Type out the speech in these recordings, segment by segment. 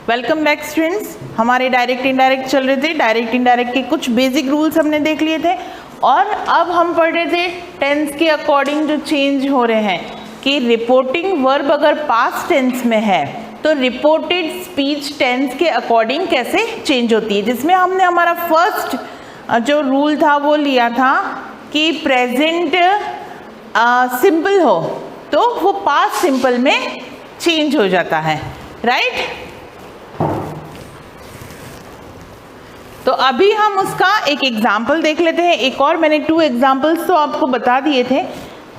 Welcome back students. हमारे direct indirect चल रहे थे। डायरेक्ट इनडायरेक्ट के कुछ बेसिक रूल्स हमने देख लिए थे और अब हम पढ़ रहे थे टेंस के अकॉर्डिंग जो चेंज हो रहे हैं कि रिपोर्टिंग वर्ब अगर पास्ट टेंस में है तो रिपोर्टेड स्पीच टेंस के अकॉर्डिंग कैसे चेंज होती है, जिसमें हमने हमारा फर्स्ट जो रूल था वो लिया था कि प्रेजेंट सिंपल हो तो वो पास्ट सिंपल में चेंज हो जाता है, राइट। तो अभी हम उसका एक एग्जाम्पल देख लेते हैं। एक और मैंने 2 एग्जाम्पल्स तो आपको बता दिए थे,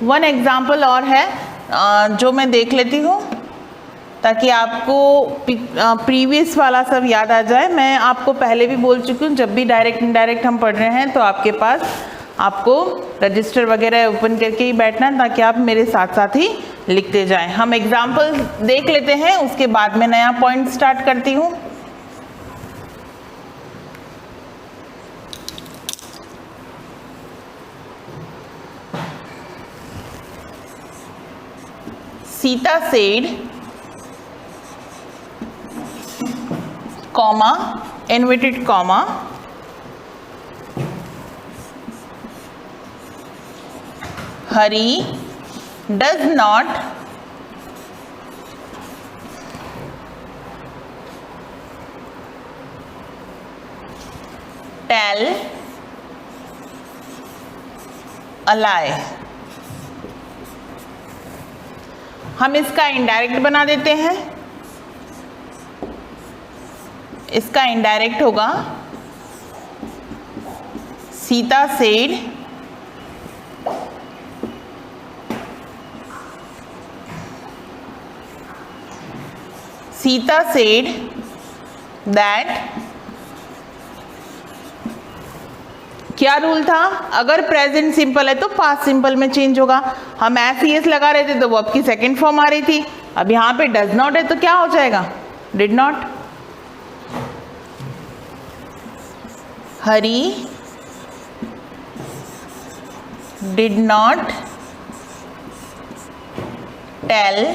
1 एग्जाम्पल और है जो मैं देख लेती हूँ ताकि आपको प्रीवियस वाला सब याद आ जाए। मैं आपको पहले भी बोल चुकी हूँ, जब भी डायरेक्ट इनडायरेक्ट हम पढ़ रहे हैं तो आपके पास आपको रजिस्टर वगैरह ओपन करके ही बैठना है ताकि आप मेरे साथ साथ ही लिखते जाएं। हम एग्जाम्पल देख लेते हैं, उसके बाद में नया पॉइंट स्टार्ट करती हूँ। Sita said, comma, inverted comma, Hari does not tell a lie। हम इसका इनडायरेक्ट बना देते हैं। इसका इनडायरेक्ट होगा सीता सेड दैट, क्या रूल था, अगर प्रेजेंट सिंपल है तो पास्ट सिंपल में चेंज होगा। हम एस लगा रहे थे तो वो आपकी सेकंड फॉर्म आ रही थी। अब यहाँ पे डज नॉट है तो क्या हो जाएगा, did not. Hari did not tell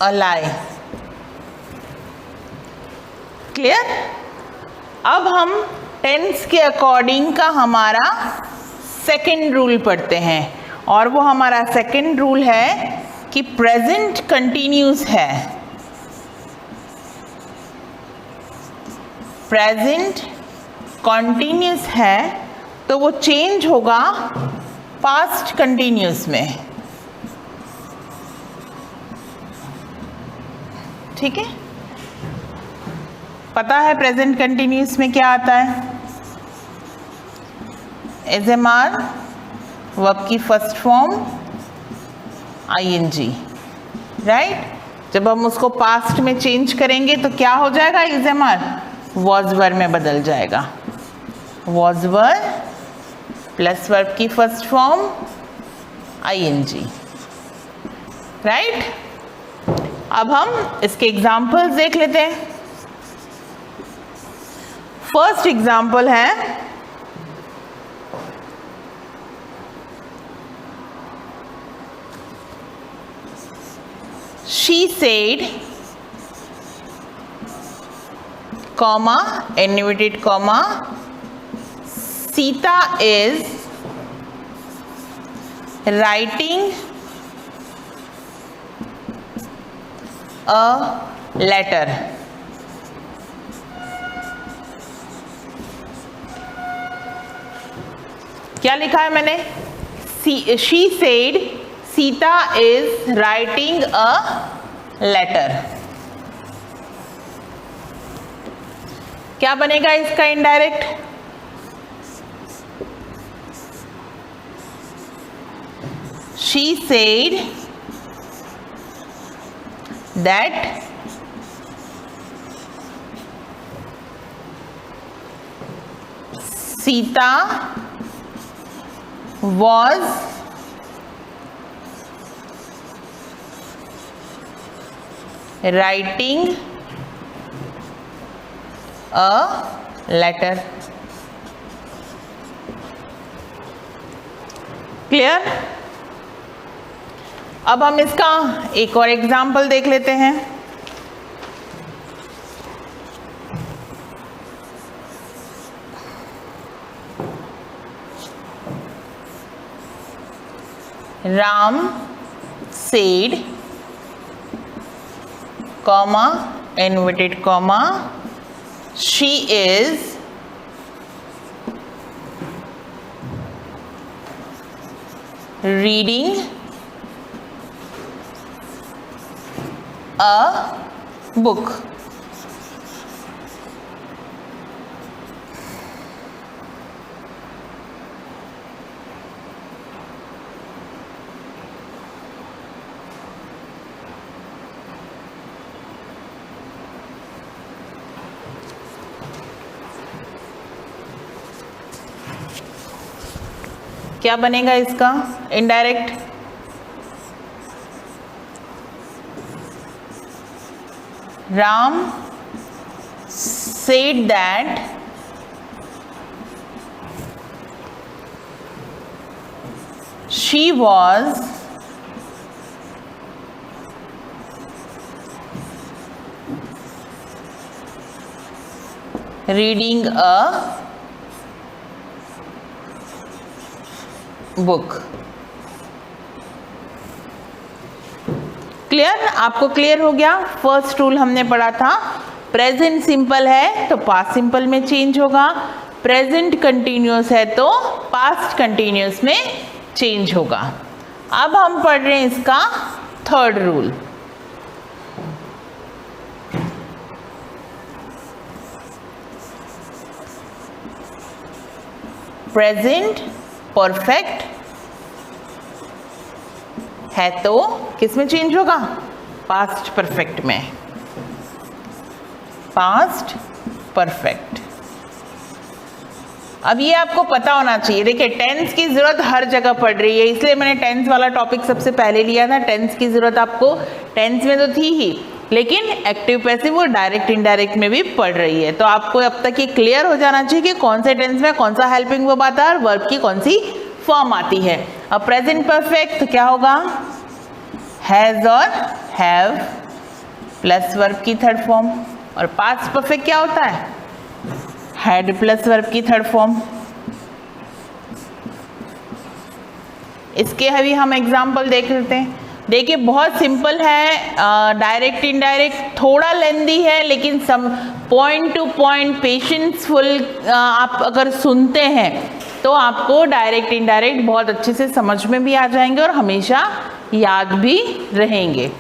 a lie. Clear. अब हम टेंस के अकॉर्डिंग का हमारा सेकंड रूल पढ़ते हैं और वो हमारा सेकंड रूल है कि प्रेजेंट कंटिन्यूस है। प्रेजेंट कंटिन्यूस है तो वो चेंज होगा पास्ट कंटिन्यूस में, ठीक है। पता है प्रेजेंट कंटिन्यूस में क्या आता है, एजएमआर, वर्ब की फर्स्ट फॉर्म आईएनजी, राइट। जब हम उसको पास्ट में चेंज करेंगे तो क्या हो जाएगा, एजएमआर वॉज वर्ब में बदल जाएगा। वॉज वर्ब प्लस वर्ब की फर्स्ट फॉर्म आईएनजी, राइट। अब हम इसके एग्जाम्पल्स देख लेते हैं। फर्स्ट एग्जाम्पल है she said, comma, inverted comma, Sita is writing a letter। क्या लिखा है मैंने, she said Sita is writing a letter। क्या बनेगा इसका indirect, she said that Sita was writing a letter। Clear. अब हम इसका एक और एग्जाम्पल देख लेते हैं। Ram said, comma, inverted comma, she is reading a book. क्या बनेगा इसका indirect? Ram said that she was reading a book. Clear? आपको क्लियर हो गया? फर्स्ट रूल हमने पढ़ा था, प्रेजेंट सिंपल है तो पास्ट सिंपल में चेंज होगा, प्रेजेंट कंटिन्यूअस है तो पास्ट कंटिन्यूअस में चेंज होगा। अब हम पढ़ रहे हैं इसका थर्ड रूल। प्रेजेंट परफेक्ट है तो किस में चेंज होगा? पास्ट परफेक्ट में। Past perfect. अब ये आपको पता होना चाहिए। देखिए टेंस की जरूरत हर जगह पड़ रही है, इसलिए मैंने टेंस वाला टॉपिक सबसे पहले लिया था। टेंस की जरूरत आपको टेंस में तो थी ही, लेकिन एक्टिव पैसिव और डायरेक्ट इनडायरेक्ट में भी पड़ रही है। तो आपको अब तक ये क्लियर हो जाना चाहिए कि कौन से टेंस में कौन सा हेल्पिंग वर्ब आता है और वर्ब की कौन सी फॉर्म आती है। अब प्रेजेंट परफेक्ट तो क्या होगा? हैज और हैव प्लस वर्ब की थर्ड फॉर्म, और पास्ट परफेक्ट क्या होता है? हैड प्लस वर्ब की थर्ड फॉर्म। इसके अभी हम एग्जाम्पल देख लेते हैं। देखिए बहुत सिंपल है, डायरेक्ट इनडायरेक्ट थोड़ा लेंदी है, लेकिन some point two point patienceful आप अगर सुनते हैं तो आपको डायरेक्ट इनडायरेक्ट बहुत अच्छे से समझ में भी आ जाएंगे और हमेशा याद भी रहेंगे।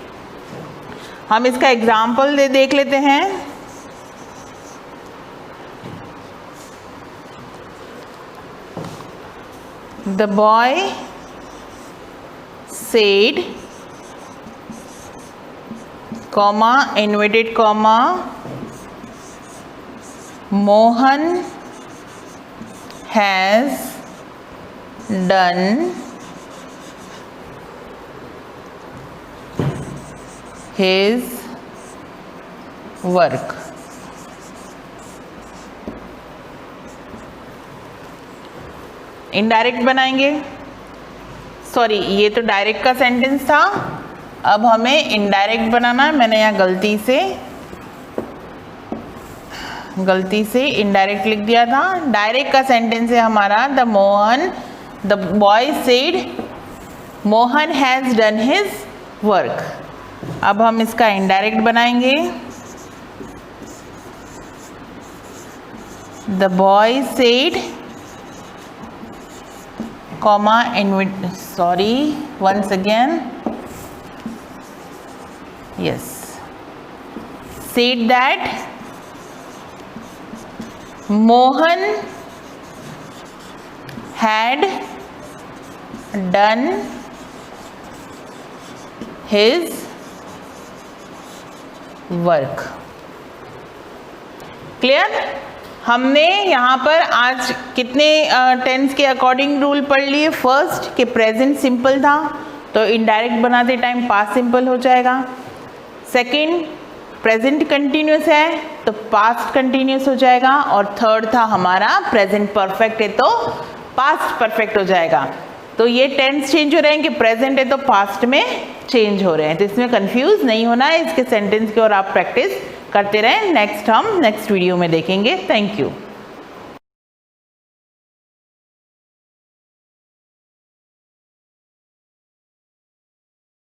हम इसका एग्जाम्पल देख लेते हैं। The boy said, comma, inverted comma, Mohan has done his work. Indirect बनाएंगे, सॉरी ये तो डायरेक्ट का सेंटेंस था, अब हमें इनडायरेक्ट बनाना है। मैंने यहाँ गलती से इनडायरेक्ट लिख दिया था। डायरेक्ट का सेंटेंस है हमारा the boy said Mohan has done his work. अब हम इसका इनडायरेक्ट बनाएंगे। The boy said comma once again, yes, said that Mohan had done his work. Clear? हमने यहाँ पर आज कितने टेंस के अकॉर्डिंग रूल पढ़ लिए। फर्स्ट कि प्रेजेंट सिंपल था तो इनडायरेक्ट बनाते टाइम पास्ट सिंपल हो जाएगा। सेकंड प्रेजेंट कंटिन्यूस है तो पास्ट कंटिन्यूस हो जाएगा। और थर्ड था हमारा प्रेजेंट परफेक्ट है तो पास्ट परफेक्ट हो जाएगा। तो ये टेंस चेंज हो रहे हैं कि प्रेजेंट है तो पास्ट में चेंज हो रहे हैं, तो इसमें कंफ्यूज नहीं होना है। इसके सेंटेंस की और आप प्रैक्टिस करते रहें। नेक्स्ट हम नेक्स्ट वीडियो में देखेंगे। Thank you.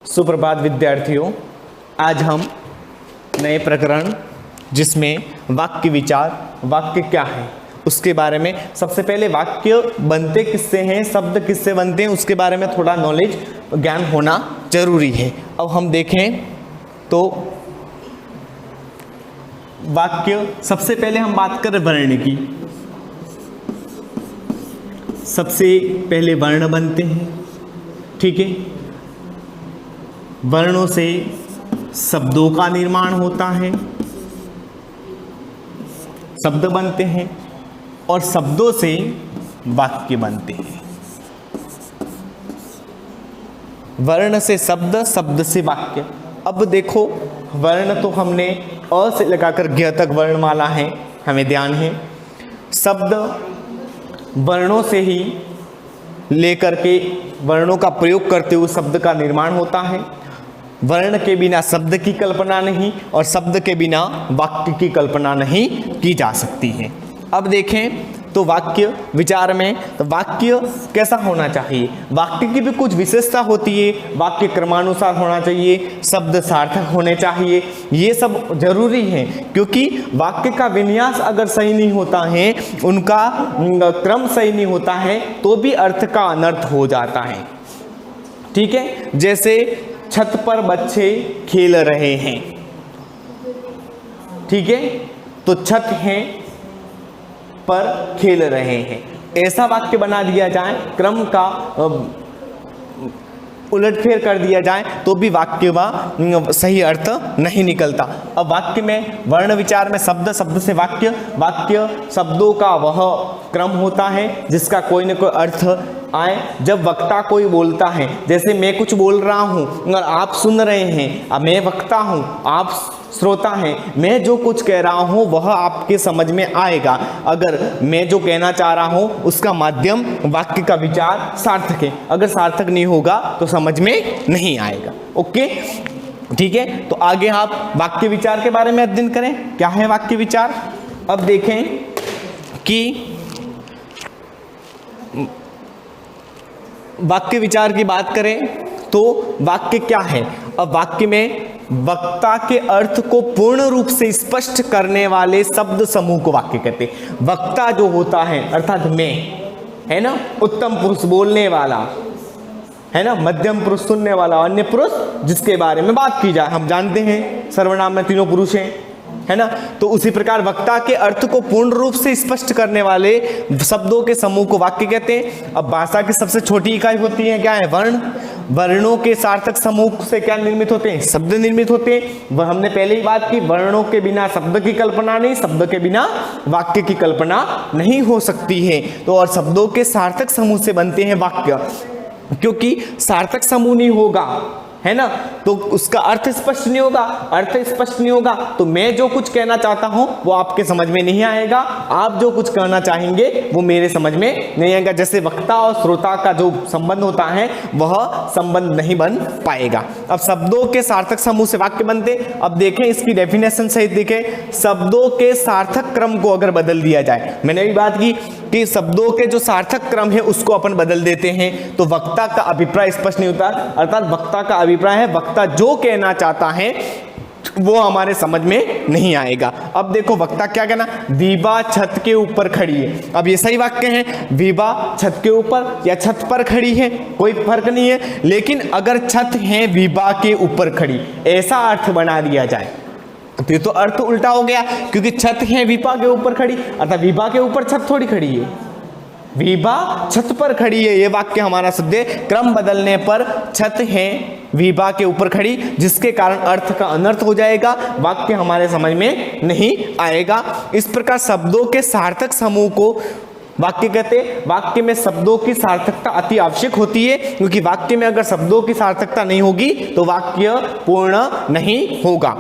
सुप्रभात विद्यार्थियों, आज हम नए प्रकरण जिसमें वाक्य विचार, वाक्य क्या है उसके बारे में, सबसे पहले वाक्य बनते किससे हैं, शब्द किससे बनते हैं, उसके बारे में थोड़ा नॉलेज, ज्ञान होना जरूरी है। अब हम देखें तो वाक्य, सबसे पहले हम बात करें वर्ण की। सबसे पहले वर्ण बनते हैं, ठीक है। वर्णों से शब्दों का निर्माण होता है, शब्द बनते हैं और शब्दों से वाक्य बनते हैं। वर्ण से शब्द, शब्द से वाक्य। अब देखो, वर्ण तो हमने अ से लगाकर ज्ञ तक वर्णमाला है, हमें ध्यान है। शब्द वर्णों से ही लेकर के वर्णों का प्रयोग करते हुए शब्द का निर्माण होता है। वर्ण के बिना शब्द की कल्पना नहीं और शब्द के बिना वाक्य की कल्पना नहीं की जा सकती है। अब देखें तो वाक्य विचार में, तो वाक्य कैसा होना चाहिए, वाक्य की भी कुछ विशेषता होती है। वाक्य क्रमानुसार होना चाहिए, शब्द सार्थक होने चाहिए, ये सब जरूरी है, क्योंकि वाक्य का विन्यास अगर सही नहीं होता है, उनका क्रम सही नहीं होता है, तो भी अर्थ का अनर्थ हो जाता है, ठीक है। जैसे छत पर बच्चे खेल रहे हैं, ठीक है, तो छत है पर खेल रहे हैं, ऐसा वाक्य बना दिया जाए, क्रम का उलटफेर कर दिया जाए, तो भी वाक्य का सही अर्थ नहीं निकलता। अब वाक्य में वर्ण विचार में शब्द, शब्द से वाक्य, वाक्य शब्दों का वह क्रम होता है जिसका कोई न कोई अर्थ आए। जब वक्ता कोई बोलता है, जैसे मैं कुछ बोल रहा हूँ और आप सुन रहे हैं, अब मैं वक्ता हूँ, आप श्रोता हैं, मैं जो कुछ कह रहा हूँ वह आपके समझ में आएगा। अगर मैं जो कहना चाह रहा हूँ उसका माध्यम वाक्य का विचार सार्थक है, अगर सार्थक नहीं होगा तो समझ में नहीं आएगा। ओके, ठीक है। तो आगे आप वाक्य विचार के बारे में अध्ययन करें, क्या है वाक्य विचार। अब देखें कि वाक्य विचार की बात करें तो वाक्य क्या है। अब वाक्य में वक्ता के अर्थ को पूर्ण रूप से स्पष्ट करने वाले शब्द समूह को वाक्य कहते हैं। वक्ता जो होता है अर्थात मैं, है ना, उत्तम पुरुष बोलने वाला, है ना, मध्यम पुरुष सुनने वाला, अन्य पुरुष जिसके बारे में बात की जाए, हम जानते हैं सर्वनाम में तीनों पुरुष हैं, है ना। तो उसी प्रकार वक्ता के अर्थ को पूर्ण रूप से स्पष्ट करने वाले शब्दों के समूह को वाक्य कहते हैं। अब भाषा की सबसे छोटी इकाई होती है, क्या है, वर्ण। वर्णों के सार्थक समूह से क्या निर्मित होते हैं, शब्द निर्मित होते हैं। वह हमने पहले ही बात की, वर्णों के बिना शब्द की कल्पना नहीं, शब्द के बिना वाक्य की कल्पना नहीं हो सकती है। तो और शब्दों के सार्थक समूह से बनते हैं वाक्य, क्योंकि सार्थक समूह नहीं होगा, है ना, तो उसका अर्थ स्पष्ट नहीं होगा। अर्थ स्पष्ट नहीं होगा तो मैं जो कुछ कहना चाहता हूं वो आपके समझ में नहीं आएगा, आप जो कुछ कहना चाहेंगे वो मेरे समझ में नहीं आएगा। जैसे वक्ता और श्रोता का जो संबंध होता है वह संबंध नहीं बन पाएगा। अब शब्दों के सार्थक समूह से वाक्य बनते। अब देखें इसकी डेफिनेशन सहित देखें, शब्दों के सार्थक क्रम को अगर बदल दिया जाए, मैंने भी बात की कि शब्दों के जो सार्थक क्रम है उसको अपन बदल देते हैं तो वक्ता का अभिप्राय स्पष्ट नहीं होता। अर्थात वक्ता का अभिप्राय है, वक्ता जो कहना चाहता है वो हमारे समझ में नहीं आएगा। अब देखो वक्ता क्या कहना, विभा छत के ऊपर खड़ी है। अब ये सही वाक्य है, विभा छत के ऊपर या छत पर खड़ी है, कोई फर्क नहीं है। लेकिन अगर छत है विभा के ऊपर खड़ी, ऐसा अर्थ बना दिया जाए फिर तो अर्थ उल्टा हो गया, क्योंकि छत है विभा के ऊपर खड़ी, अर्थात विभा के ऊपर छत थोड़ी खड़ी है, विभा छत पर खड़ी है। ये वाक्य हमारा शुद्ध है। क्रम बदलने पर छत है विभा के ऊपर खड़ी, जिसके कारण अर्थ का अनर्थ हो जाएगा, वाक्य हमारे समझ में नहीं आएगा। इस प्रकार शब्दों के सार्थक समूह को वाक्य कहते हैं। वाक्य में शब्दों की सार्थकता अति आवश्यक होती है, क्योंकि वाक्य में अगर शब्दों की सार्थकता नहीं होगी तो वाक्य पूर्ण नहीं होगा।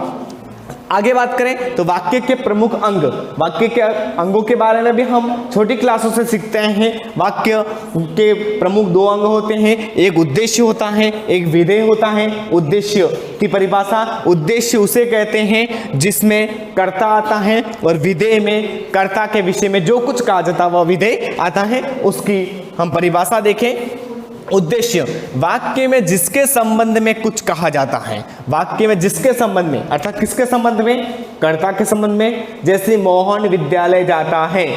आगे बात करें तो वाक्य के प्रमुख अंग, वाक्य के अंगों के बारे में भी हम छोटी क्लासों से सीखते हैं। वाक्य के प्रमुख दो अंग होते हैं, एक उद्देश्य होता है, एक विधेय होता है। उद्देश्य की परिभाषा, उद्देश्य उसे कहते हैं जिसमें कर्ता आता है, और विधेय में कर्ता के विषय में जो कुछ कहा जाता है वह विधेय आता है। उसकी हम परिभाषा देखें। उद्देश्य वाक्य में जिसके संबंध में कुछ कहा जाता है, वाक्य में जिसके संबंध में, अर्थात किसके संबंध में, कर्ता के संबंध में। जैसे मोहन विद्यालय जाता है,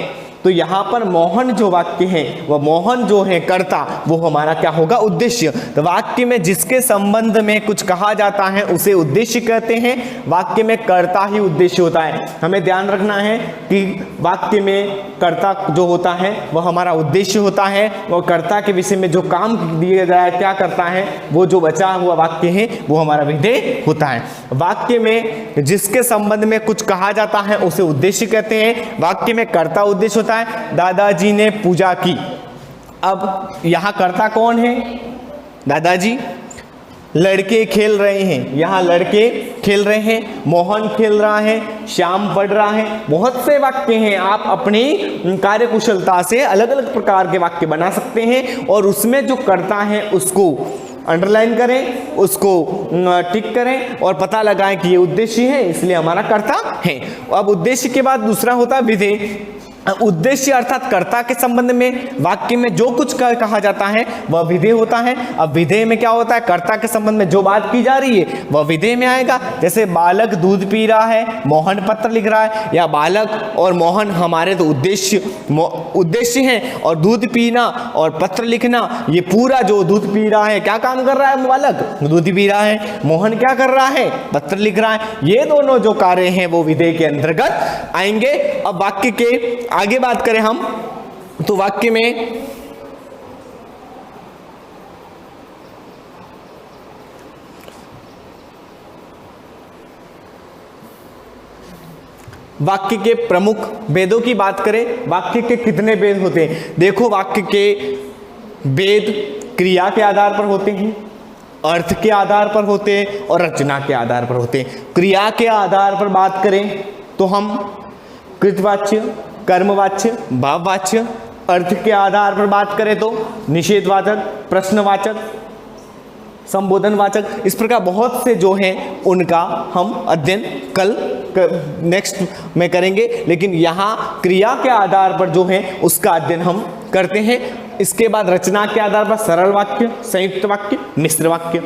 तो यहाँ पर मोहन जो वाक्य है, वह मोहन जो है कर्ता, वो हमारा क्या होगा, उद्देश्य। तो वाक्य में जिसके संबंध में कुछ कहा जाता है उसे उद्देश्य कहते हैं। वाक्य में कर्ता ही उद्देश्य होता है। हमें ध्यान रखना है कि वाक्य में कर्ता जो होता है वह हमारा उद्देश्य होता है, और कर्ता के विषय में जो काम दिया जाए, क्या करता है, वो जो बचा हुआ वाक्य है वो हमारा विधेय होता है। वाक्य में जिसके संबंध में कुछ कहा जाता है उसे उद्देश्य कहते हैं। वाक्य में कर्ता उद्देश्य होता है। दादाजी ने पूजा की, अब यहां कर्ता कौन है, दादाजी। लड़के खेल रहे हैं, यहाँ लड़के खेल रहे हैं, मोहन खेल रहा है, श्याम पढ़ रहा है। बहुत से वाक्य हैं, आप अपनी कार्यकुशलता से अलग अलग प्रकार के वाक्य बना सकते हैं, और उसमें जो कर्ता है उसको अंडरलाइन करें, उसको टिक करें और पता लगाएं कि ये उद्देश्य है, इसलिए हमारा कर्ता है। अब उद्देश्य के बाद दूसरा होता है विधेय। उद्देश्य अर्थात कर्ता के संबंध में वाक्य में जो कुछ कहा जाता है वह विधेय होता है। अब विधेय में क्या होता है, कर्ता के संबंध में जो बात की जा रही है वह विधेय में आएगा। जैसे बालक दूध पी रहा है, मोहन पत्र लिख रहा है, या बालक और मोहन हमारे तो उद्देश्य हैं, और दूध पीना और पत्र लिखना, ये पूरा जो दूध पी रहा है, क्या काम कर रहा है, बालक दूध पी रहा है, मोहन क्या कर रहा है, पत्र लिख रहा है। ये दोनों जो कार्य हैं वो विधेय के अंतर्गत आएंगे। अब वाक्य के आगे बात करें हम, तो वाक्य में वाक्य के प्रमुख भेदों की बात करें। वाक्य के कितने भेद होते हैं, देखो वाक्य के भेद क्रिया के आधार पर होते हैं, अर्थ के आधार पर होते हैं, और रचना के आधार पर होते हैं। क्रिया के आधार पर बात करें तो हम कृतवाच्य, कर्मवाच्य, भाववाच्य। अर्थ के आधार पर बात करें तो निषेधवाचक, प्रश्नवाचक, संबोधनवाचक, इस प्रकार बहुत से जो हैं उनका हम अध्ययन कल नेक्स्ट में करेंगे। लेकिन यहाँ क्रिया के आधार पर जो है उसका अध्ययन हम करते हैं। इसके बाद रचना के आधार पर सरल वाक्य, संयुक्त वाक्य, मिश्र वाक्य,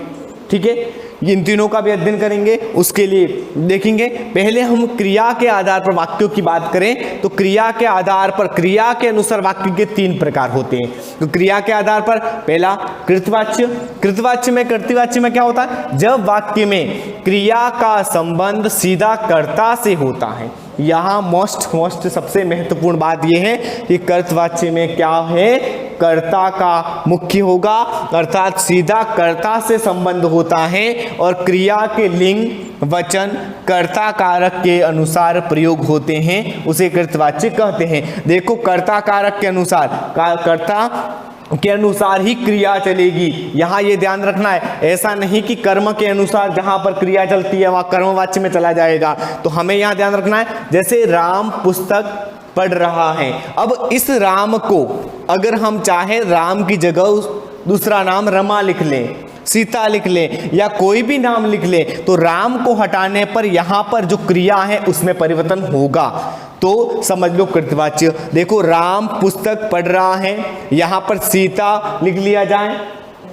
ठीक है, इन तीनों का भी अध्ययन करेंगे। उसके लिए देखेंगे, पहले हम क्रिया के आधार पर वाक्यों की बात करें तो क्रिया के आधार पर, क्रिया के अनुसार वाक्य के तीन प्रकार होते हैं। तो क्रिया के आधार पर पहला कृतवाच्य। कृतवाच्य में, कर्तृवाच्य में क्या होता है, जब वाक्य में क्रिया का संबंध सीधा कर्ता से होता है। यहाँ मोस्ट सबसे महत्वपूर्ण बात यह है कि कर्तवाच्य में क्या है, कर्ता का मुख्य होगा, अर्थात सीधा कर्ता से संबंध होता है, और क्रिया के लिंग वचन कर्ता कारक के अनुसार प्रयोग होते हैं, उसे कृतवाच्य कहते हैं। देखो कर्ता कारक के अनुसार, कर्ता के अनुसार ही क्रिया चलेगी, यहाँ ये ध्यान रखना है। ऐसा नहीं कि कर्म के अनुसार जहाँ पर क्रिया चलती है वहाँ कर्मवाच्य में चला जाएगा, तो हमें यहाँ ध्यान रखना है। जैसे राम पुस्तक पढ़ रहा है, अब इस राम को अगर हम चाहे राम की जगह दूसरा नाम रमा लिख लें, सीता लिख लें, या कोई भी नाम लिख लें, तो राम को हटाने पर यहाँ पर जो क्रिया है उसमें परिवर्तन होगा, तो समझ लो कृतवाच्य। देखो राम पुस्तक पढ़ रहा है, यहाँ पर सीता लिख लिया जाए,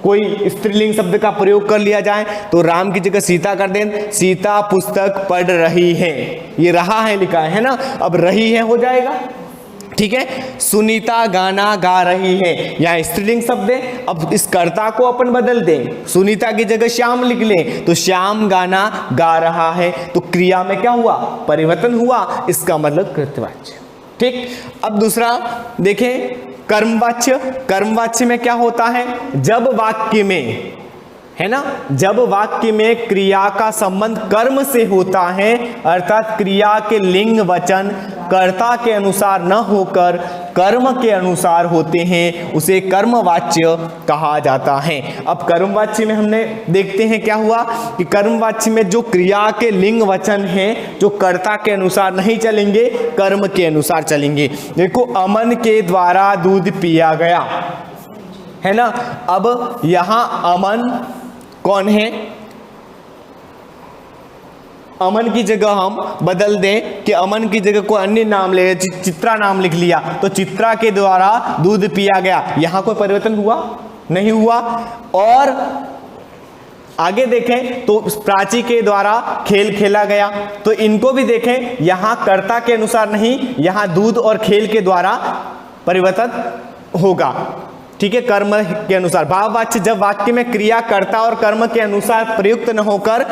कोई स्त्रीलिंग शब्द का प्रयोग कर लिया जाए तो राम की जगह सीता कर दें, सीता पुस्तक पढ़ रही है, ये रहा है लिखा है ना, अब रही है हो जाएगा, ठीक है। सुनीता गाना गा रही है, यहाँ स्त्रीलिंग शब्द है, अब इस कर्ता को अपन बदल दें, सुनीता की जगह श्याम लिख लें तो श्याम गाना गा रहा है, तो क्रिया में क्या हुआ, परिवर्तन हुआ, इसका मतलब कृतवाच्य, ठीक। अब दूसरा देखें कर्मवाच्य। कर्मवाच्य में क्या होता है, जब वाक्य में, है ना, जब वाक्य में क्रिया का संबंध कर्म से होता है, अर्थात क्रिया के लिंग वचन कर्ता के अनुसार न होकर कर्म के अनुसार होते हैं उसे कर्मवाच्य कहा जाता है। अब कर्मवाच्य में हमने देखते हैं क्या हुआ कि कर्मवाच्य में जो क्रिया के लिंग वचन हैं जो कर्ता के अनुसार नहीं चलेंगे, कर्म के अनुसार चलेंगे। देखो, अमन के द्वारा दूध पिया गया, है ना। अब यहां अमन कौन है? अमन की जगह हम बदल दें कि अमन की जगह कोई अन्य नाम ले, चित्रा नाम लिख लिया, तो चित्रा के द्वारा दूध पिया गया। यहां कोई परिवर्तन हुआ? नहीं हुआ। और आगे देखें तो प्राची के द्वारा खेल खेला गया, तो इनको भी देखें, यहां कर्ता के अनुसार नहीं, यहां दूध और खेल के द्वारा परिवर्तन होगा। ठीक है, कर्म के अनुसार। भाववाच्य जब वाक्य में क्रिया कर्ता और कर्म के अनुसार प्रयुक्त न होकर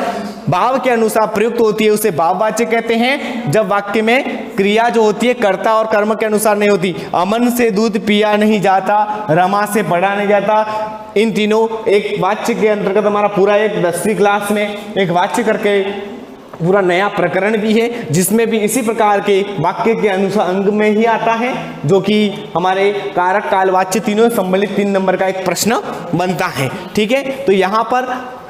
भाव के अनुसार प्रयुक्त होती है उसे भाववाच्य कहते हैं। जब वाक्य में क्रिया जो होती है कर्ता और कर्म के अनुसार नहीं होती, अमन से दूध पिया नहीं जाता, रमा से पढ़ा नहीं जाता, इन तीनों एक वाच्य के अंतर्गत हमारा पूरा एक 10वीं क्लास में एक वाच्य करके पूरा नया प्रकरण भी है जिसमें भी इसी प्रकार के वाक्य के अनुसार अंग में ही आता है, जो कि हमारे कारक कालवाच्य तीनों सम्मिलित 3 नंबर का एक प्रश्न बनता है। ठीक है, तो यहाँ पर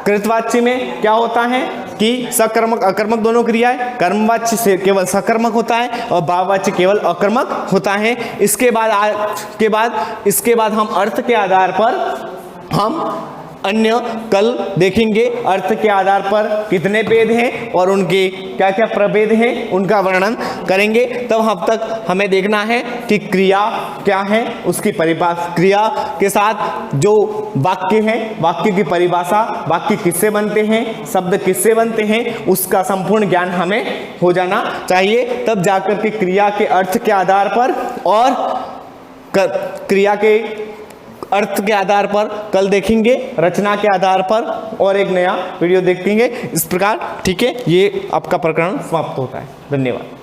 कृतवाच्य में क्या होता है कि सकर्मक अकर्मक दोनों क्रियाएं, कर्मवाच्य से केवल सकर्मक होता है और भाववाच्य केवल अकर्मक होता है। इसके बाद हम अर्थ के आधार पर हम अन्य कल देखेंगे अर्थ के आधार पर कितने भेद हैं और उनके क्या क्या प्रभेद हैं उनका वर्णन करेंगे। तब अब तक हमें देखना है कि क्रिया क्या है, उसकी परिभाषा, क्रिया के साथ जो वाक्य है, वाक्य की परिभाषा, वाक्य किससे बनते हैं, शब्द किससे बनते हैं, उसका संपूर्ण ज्ञान हमें हो जाना चाहिए। तब जाकर के क्रिया के अर्थ के आधार पर और क्रिया के अर्थ के आधार पर कल देखेंगे, रचना के आधार पर और एक नया वीडियो देखेंगे। इस प्रकार, ठीक है, ये आपका प्रकरण समाप्त होता है। धन्यवाद।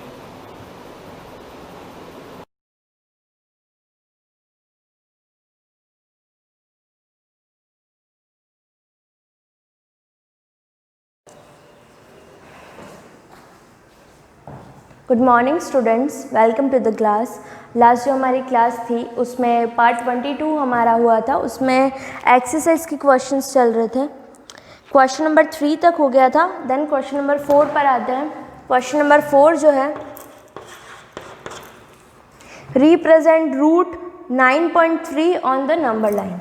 Good morning students, welcome to the class. Last जो हमारी क्लास थी उसमें पार्ट 22 हमारा हुआ था, उसमें एक्सरसाइज के क्वेश्चंस चल रहे थे। क्वेश्चन नंबर 3 तक हो गया था। देन क्वेश्चन नंबर 4 पर आते हैं। क्वेश्चन नंबर 4 जो है, represent root 9.3 on the number line.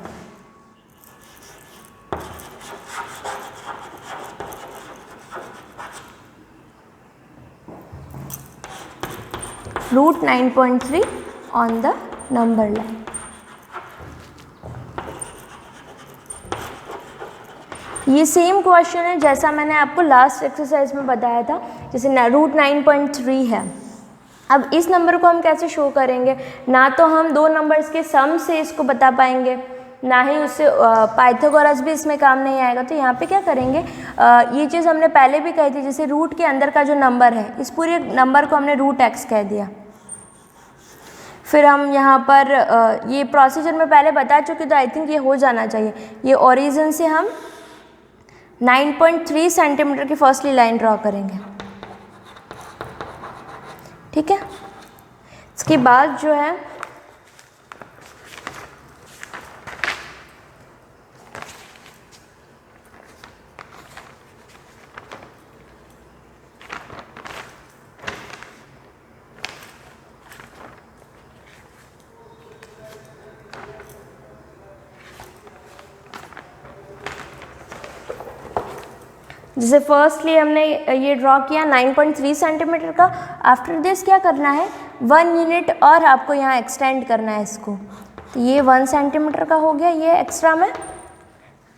Root 9.3 on the number line. ये सेम क्वेश्चन है जैसा मैंने आपको लास्ट एक्सरसाइज में बताया था, जैसे रूट 9.3 है। अब इस नंबर को हम कैसे शो करेंगे? ना तो हम दो नंबर्स के सम से इसको बता पाएंगे, ना ही उससे पाइथागोरस भी इसमें काम नहीं आएगा। तो यहाँ पे क्या करेंगे, ये चीज़ हमने पहले भी कही थी, जैसे रूट के अंदर का जो नंबर है, इस पूरे नंबर को हमने रूट x कह दिया। फिर हम यहाँ पर ये प्रोसीजर में पहले बता चुकी, तो आई थिंक ये हो जाना चाहिए। ये ओरिजिन से हम 9.3 सेंटीमीटर की फर्स्टली लाइन ड्रॉ करेंगे, ठीक है। इसके बाद जो है जैसे फर्स्टली हमने ये ड्रॉ किया 9.3 सेंटीमीटर का। आफ्टर दिस क्या करना है, 1 यूनिट और आपको यहाँ एक्सटेंड करना है इसको। तो ये 1 सेंटीमीटर का हो गया ये एक्स्ट्रा में।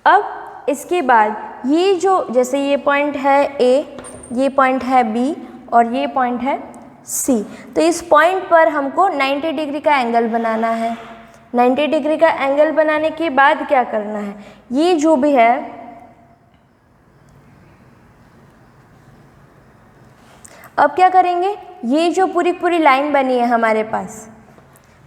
अब इसके बाद ये जो, जैसे ये पॉइंट है A, ये पॉइंट है B और ये पॉइंट है C, तो इस पॉइंट पर हमको 90 डिग्री का एंगल बनाना है। 90 डिग्री का एंगल बनाने के बाद क्या करना है, ये जो भी है अब क्या करेंगे, ये जो पूरी लाइन बनी है हमारे पास,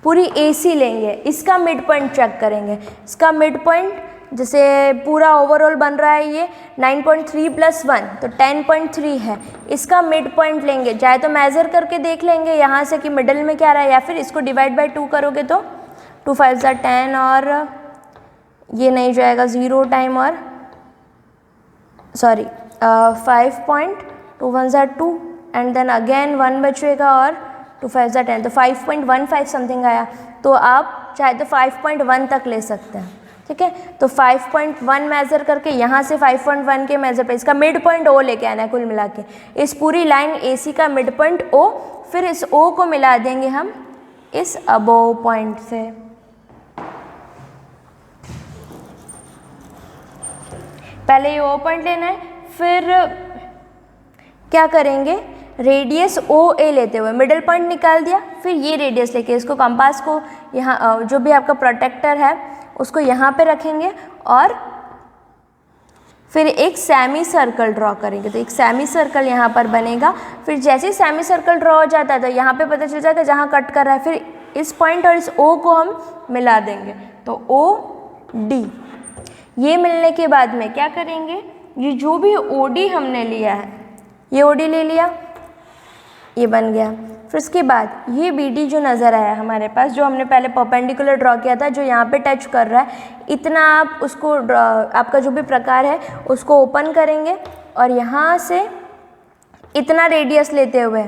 पूरी AC लेंगे, इसका मिड पॉइंट चेक करेंगे। इसका मिड पॉइंट जैसे पूरा ओवरऑल बन रहा है ये 9.3 + 1 तो 10.3 है, इसका मिड पॉइंट लेंगे, चाहे तो मेज़र करके देख लेंगे यहाँ से कि मिडल में क्या रहा है, या फिर इसको डिवाइड बाय 2 करोगे तो 2 5 ज़ा 10 और ये नहीं जाएगा 0 टाइम और सॉरी 5.2 1 ज़ा 2 एंड देन अगेन 1 बचेगा और 2 5 ज़ा 10 तो 5.15 समथिंग आया। तो आप चाहे तो 5.1 तक ले सकते हैं, ठीक है। तो 5.1 मेज़र करके यहाँ से 5.1 के मेज़र पे इसका मिड पॉइंट ओ लेके आना है कुल मिला के, इस पूरी लाइन AC का मिड पॉइंट ओ, फिर इस O को मिला देंगे हम इस अबोव पॉइंट से। पहले ये O पॉइंट लेना है, फिर क्या करेंगे, रेडियस OA लेते हुए मिडिल पॉइंट निकाल दिया, फिर ये रेडियस लेके इसको कंपास को यहाँ जो भी आपका प्रोटेक्टर है उसको यहाँ पे रखेंगे और फिर एक सेमी सर्कल ड्रॉ करेंगे। तो एक सेमी सर्कल यहाँ पर बनेगा, फिर जैसे ही सेमी सर्कल ड्रॉ हो जाता है तो यहाँ पे पता चल जाएगा जहाँ कट कर रहा है, फिर इस पॉइंट और इस O को हम मिला देंगे तो OD। ये मिलने के बाद में क्या करेंगे, ये जो भी OD हमने लिया है ये OD ले लिया, ये बन गया। फिर उसके बाद ये BD जो नज़र आया हमारे पास, जो हमने पहले परपेंडिकुलर ड्रॉ किया था, जो यहाँ पे टच कर रहा है, इतना आप उसको आपका जो भी प्रकार है उसको ओपन करेंगे और यहाँ से इतना रेडियस लेते हुए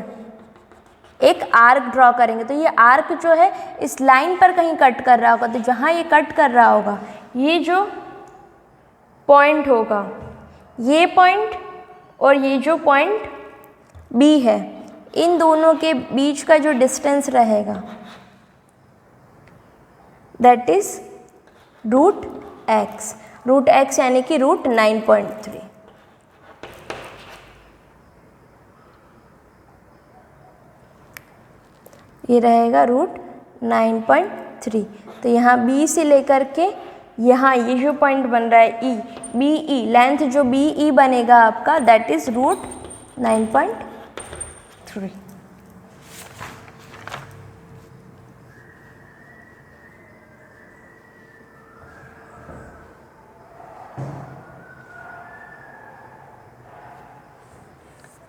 एक आर्क ड्रॉ करेंगे। तो ये आर्क जो है इस लाइन पर कहीं कट कर रहा होगा, तो जहाँ ये कट कर रहा होगा ये जो पॉइंट होगा, ये पॉइंट और ये जो पॉइंट B है, इन दोनों के बीच का जो डिस्टेंस रहेगा दैट इज √x, √x यानी कि √9.3। ये रहेगा √9.3। तो यहाँ B से लेकर के यहाँ ये जो पॉइंट बन रहा है E, BE, लेंथ जो BE बनेगा आपका दैट इज √9.3।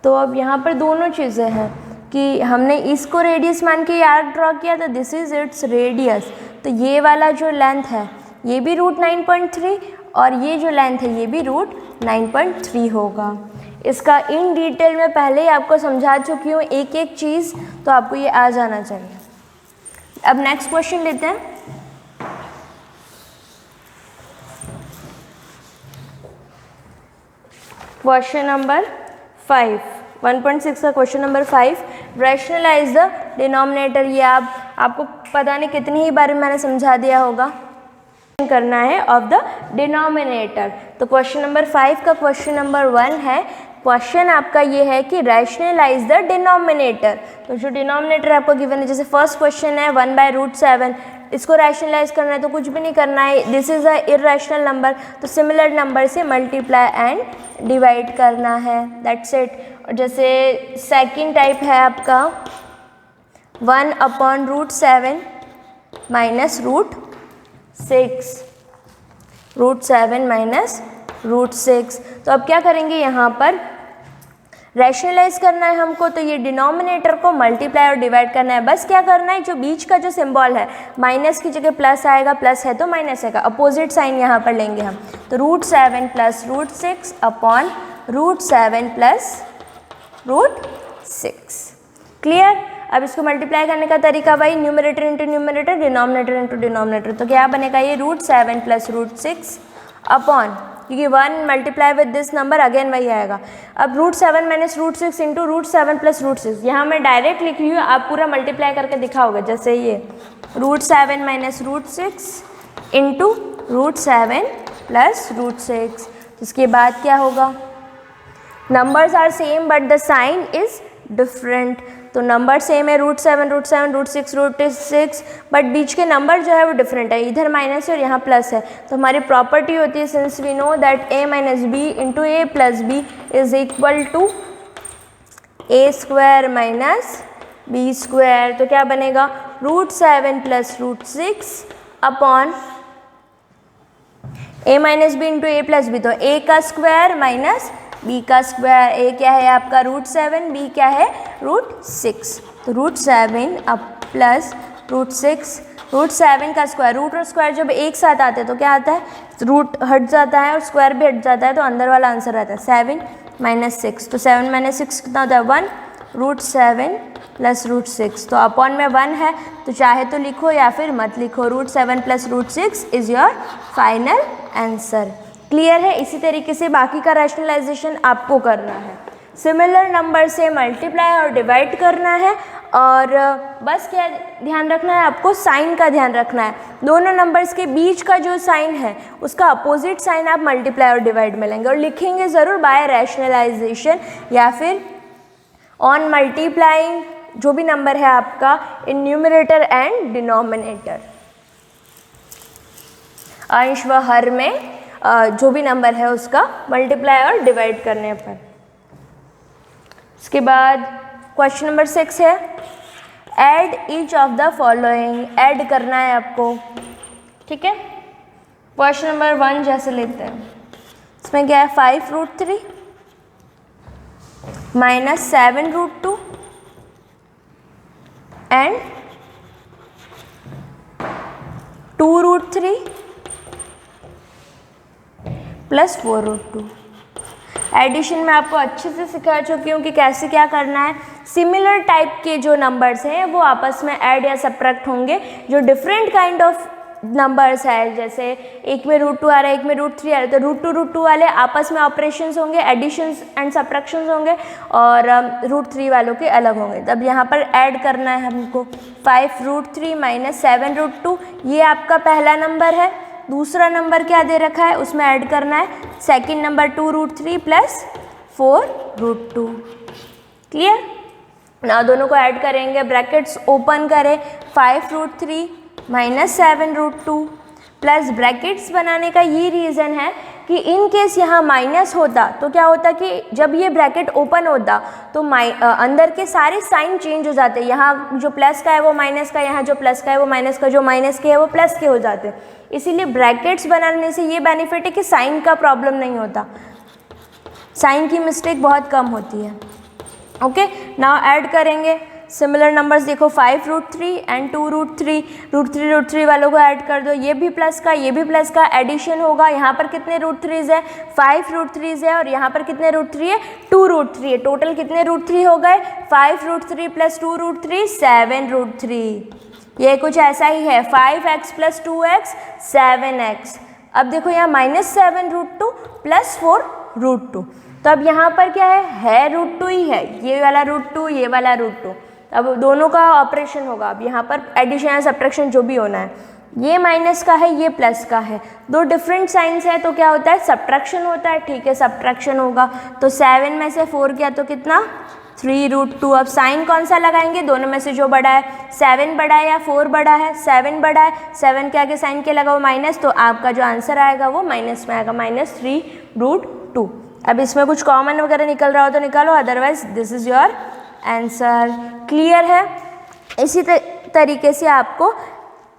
तो अब यहाँ पर दोनों चीज़ें हैं कि हमने इसको रेडियस मान के आर्क ड्रॉ किया तो दिस इज इट्स रेडियस, तो ये वाला जो लेंथ है ये भी √9.3 और ये जो लेंथ है ये भी √9.3 होगा। इसका इन डिटेल में पहले ही आपको समझा चुकी हूँ एक एक चीज़, तो आपको ये आ जाना चाहिए। अब नेक्स्ट क्वेश्चन लेते हैं। क्वेश्चन नंबर 5, 1.6 का question number 5, rationalise the denominator. ये आपको पता नहीं कितनी ही बार मैंने समझा दिया होगा, करना है ऑफ द डिनोमिनेटर। तो क्वेश्चन नंबर 5 का क्वेश्चन नंबर 1 है। क्वेश्चन आपका ये है कि रैशनलाइज द डिनोमिनेटर। तो जो डिनोमिनेटर आपको गिवन है, जैसे फर्स्ट क्वेश्चन है 1/√7, इसको रैशनलाइज करना है तो कुछ भी नहीं करना है, this is a irrational number, तो सिमिलर नंबर से मल्टीप्लाई एंड डिवाइड करना है, दैट्स इट। और जैसे सेकंड टाइप है आपका 1/√7 माइनस √6, √7 माइनस √6। तो अब क्या करेंगे, यहाँ पर रैशनलाइज करना है हमको, तो ये डिनोमिनेटर को मल्टीप्लाई और डिवाइड करना है। बस क्या करना है, जो बीच का जो सिंबल है माइनस की जगह प्लस आएगा, प्लस है तो माइनस आएगा, अपोजिट साइन यहाँ पर लेंगे हम। तो √7 प्लस √6 अपॉन √7 प्लस √6। क्लियर। अब इसको मल्टीप्लाई करने का तरीका भाई numerator into numerator, denominator into denominator. तो क्या बनेगा ये √7 प्लस √6 अपॉन, क्योंकि 1 multiply with this number again वही आएगा। अब √7 माइनस √6 इंटू √7 प्लस √6, यहाँ मैं डायरेक्ट लिख रही हूँ, आप पूरा मल्टीप्लाई करके दिखाओगे। जैसे ये √7 माइनस √6 इंटू √7 प्लस √6, इसके बाद क्या होगा, numbers are same but the sign is different. तो नंबर सेम है √7 √6 √6, बट बीच के नंबर जो है वो डिफरेंट है, इधर माइनस है और यहाँ प्लस है। तो हमारी प्रॉपर्टी होती है, since we know that a minus B into A plus B is equal to a² minus b²। तो क्या बनेगा, √7 plus √6 upon a minus B into A plus B, तो a का स्क्वायर माइनस b का square, a क्या है आपका √7, b क्या है √6, तो √7 अब प्लस √6, √7 का स्क्वायर, रूट और स्क्वायर जब एक साथ आते हैं तो क्या आता है, रूट हट जाता है और स्क्वायर भी हट जाता है, तो अंदर वाला आंसर आता है 7 माइनस 6, तो 7 माइनस 6 कितना होता है 1, √7 प्लस √6, तो अपॉन में 1 है तो चाहे तो लिखो या फिर मत लिखो, √7 plus √6 is your final answer. Clear है? इसी तरीके से बाकी का रैशनलाइजेशन आपको करना है, सिमिलर नंबर से मल्टीप्लाई और डिवाइड करना है, और बस क्या ध्यान रखना है आपको, साइन का ध्यान रखना है, दोनों नंबर्स के बीच का जो साइन है उसका अपोजिट साइन आप मल्टीप्लाई और डिवाइड में लेंगे, और लिखेंगे ज़रूर बाय रैशनलाइजेशन या फिर ऑन मल्टीप्लाइंग जो भी नंबर है आपका इन न्यूमरेटर एंड डिनोमिनेटर, अंश व हर में जो भी नंबर है उसका मल्टीप्लाई और डिवाइड करने पर। इसके बाद क्वेश्चन नंबर 6 है, add each of the following, add करना है आपको, ठीक है। क्वेश्चन नंबर 1 जैसे लेते हैं, इसमें क्या है 5√3 माइनस 7√2 एंड 2√3 प्लस 4√2। एडिशन में आपको अच्छे से सिखा चुकी हूँ कि कैसे क्या करना है। सिमिलर टाइप के जो नंबर्स हैं वो आपस में ऐड या सब्ट्रैक्ट होंगे, जो डिफरेंट काइंड ऑफ नंबर्स है, जैसे एक में √2 आ रहा है, एक में √3 आ रहा है, तो √2 वाले आपस में ऑपरेशंस होंगे, एडिशंस एंड सब्ट्रैक्शंस होंगे, और √3 वालों के अलग होंगे। तब यहाँ पर ऐड करना है हमको 5√3 माइनस 7√2, ये आपका पहला नंबर है। दूसरा नंबर क्या दे रखा है उसमें ऐड करना है सेकंड नंबर 2√3 प्लस 4√2। क्लियर? ना दोनों को ऐड करेंगे, ब्रैकेट्स ओपन करें, 5√3 माइनस 7√2 प्लस ब्रैकेट्स बनाने का ये रीज़न है कि इन केस यहाँ माइनस होता तो क्या होता कि जब ये ब्रैकेट ओपन होता तो अंदर के सारे साइन चेंज हो जाते, यहाँ जो प्लस का है वो माइनस का, यहाँ जो प्लस का है वो माइनस का, जो माइनस के है वो प्लस के हो जाते। इसीलिए ब्रैकेट्स बनाने से ये बेनिफिट है कि साइन का प्रॉब्लम नहीं होता, साइन की मिस्टेक बहुत कम होती है। ओके, नाउ ऐड करेंगे सिमिलर नंबर्स, देखो 5√3 एंड 2√3, √3 वालों को ऐड कर दो, ये भी प्लस का ये भी प्लस का, एडिशन होगा। यहाँ पर कितने √3 है 5√3 है, और यहाँ पर कितने √3 है 2√3 है। टोटल कितने √3 हो गए 5√3 प्लस 2√3 7√3। ये कुछ ऐसा ही है, 5x प्लस 2x 7x। अब देखो यहाँ -7√2 प्लस 4√2, तो अब यहाँ पर क्या है √2 ही है, ये वाला √2 ये वाला √2। अब दोनों का ऑपरेशन होगा, अब यहाँ पर एडिशन या सब्ट्रैक्शन जो भी होना है, ये माइनस का है ये प्लस का है, दो डिफरेंट साइंस है तो क्या होता है सब्ट्रैक्शन होता है। ठीक है, सब्ट्रैक्शन होगा तो 7 में से 4 गया तो कितना 3√2। अब साइन कौन सा लगाएंगे, दोनों में से जो बड़ा है, 7 बड़ा है या 4 बड़ा है, 7 बड़ा है, 7 के आगे साइन के लगा वो माइनस, तो आपका जो आंसर आएगा वो माइनस में आएगा, -3√2। अब इसमें कुछ कॉमन वगैरह निकल रहा हो तो निकालो, otherwise this is your answer. Clear है? इसी तरीके से आपको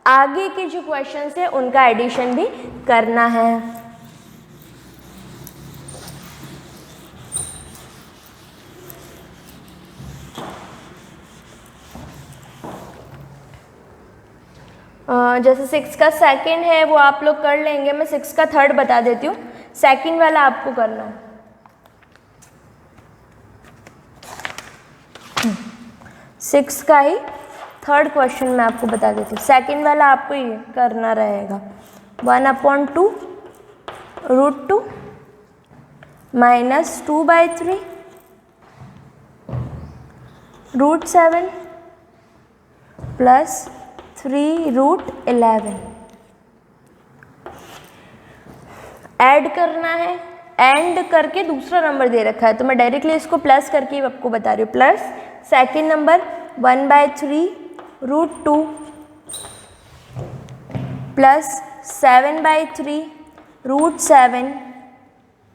आगे के जो क्वेश्चंस है उनका एडिशन भी करना है। जैसे 6 का सेकंड है वो आप लोग कर लेंगे, मैं 6 का थर्ड बता देती हूँ, सेकंड वाला आपको करना है। 6 का ही थर्ड क्वेश्चन मैं आपको बता देती हूँ, सेकंड वाला आपको ये करना रहेगा 1/2 √2 माइनस 2/3 √7 प्लस 3√11। ऐड करना है, एंड करके दूसरा नंबर दे रखा है तो मैं डायरेक्टली इसको प्लस करके आपको बता रही हूँ। Plus second number 1/3 √2 plus 7/3 √7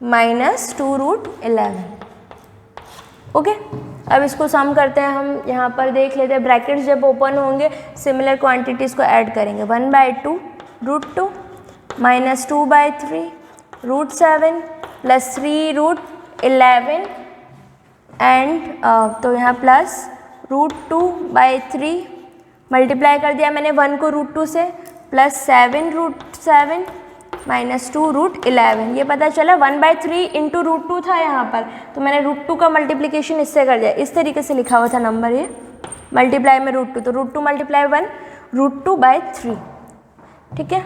minus 2√11। Okay, अब इसको सम करते हैं हम, यहाँ पर देख लेते हैं ब्रैकेट्स जब ओपन होंगे सिमिलर क्वांटिटीज़ को ऐड करेंगे। 1/2 √2 -2/3 √7 प्लस 3 √11 एंड तो यहाँ प्लस √2/3 मल्टीप्लाई कर दिया मैंने 1 को √2 से, प्लस 7 √7 -2 √11। ये पता चला 1/3 इंटू √2 था यहाँ पर, तो मैंने √2 का मल्टीप्लिकेशन इससे कर दिया। इस तरीके से लिखा हुआ था नंबर ये, मल्टीप्लाई में √2, तो √2 × 1 √2/3। ठीक है,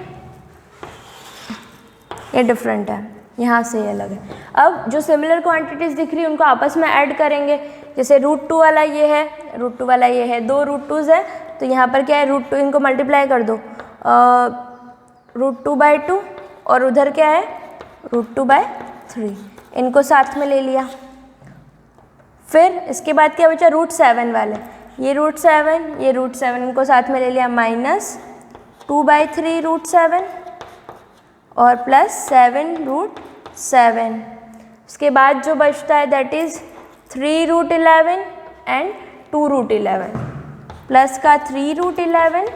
ये डिफरेंट है, यहाँ से ये अलग है। अब जो सिमिलर क्वांटिटीज़ दिख रही है उनको आपस में ऐड करेंगे। जैसे √2 वाला ये है, √2 वाला ये है, 2 √2s है, तो यहाँ पर क्या है √2, इनको मल्टीप्लाई कर दो √2/2 और उधर क्या है √2/3, इनको साथ में ले लिया। फिर इसके बाद क्या बचा √7 वाले, ये √7 ये √7 इनको साथ में ले लिया, -2/3 √7 और प्लस 7 √7। उसके बाद जो बचता है दैट इज़ 3 √11 एंड 2 √11 प्लस का 3 √11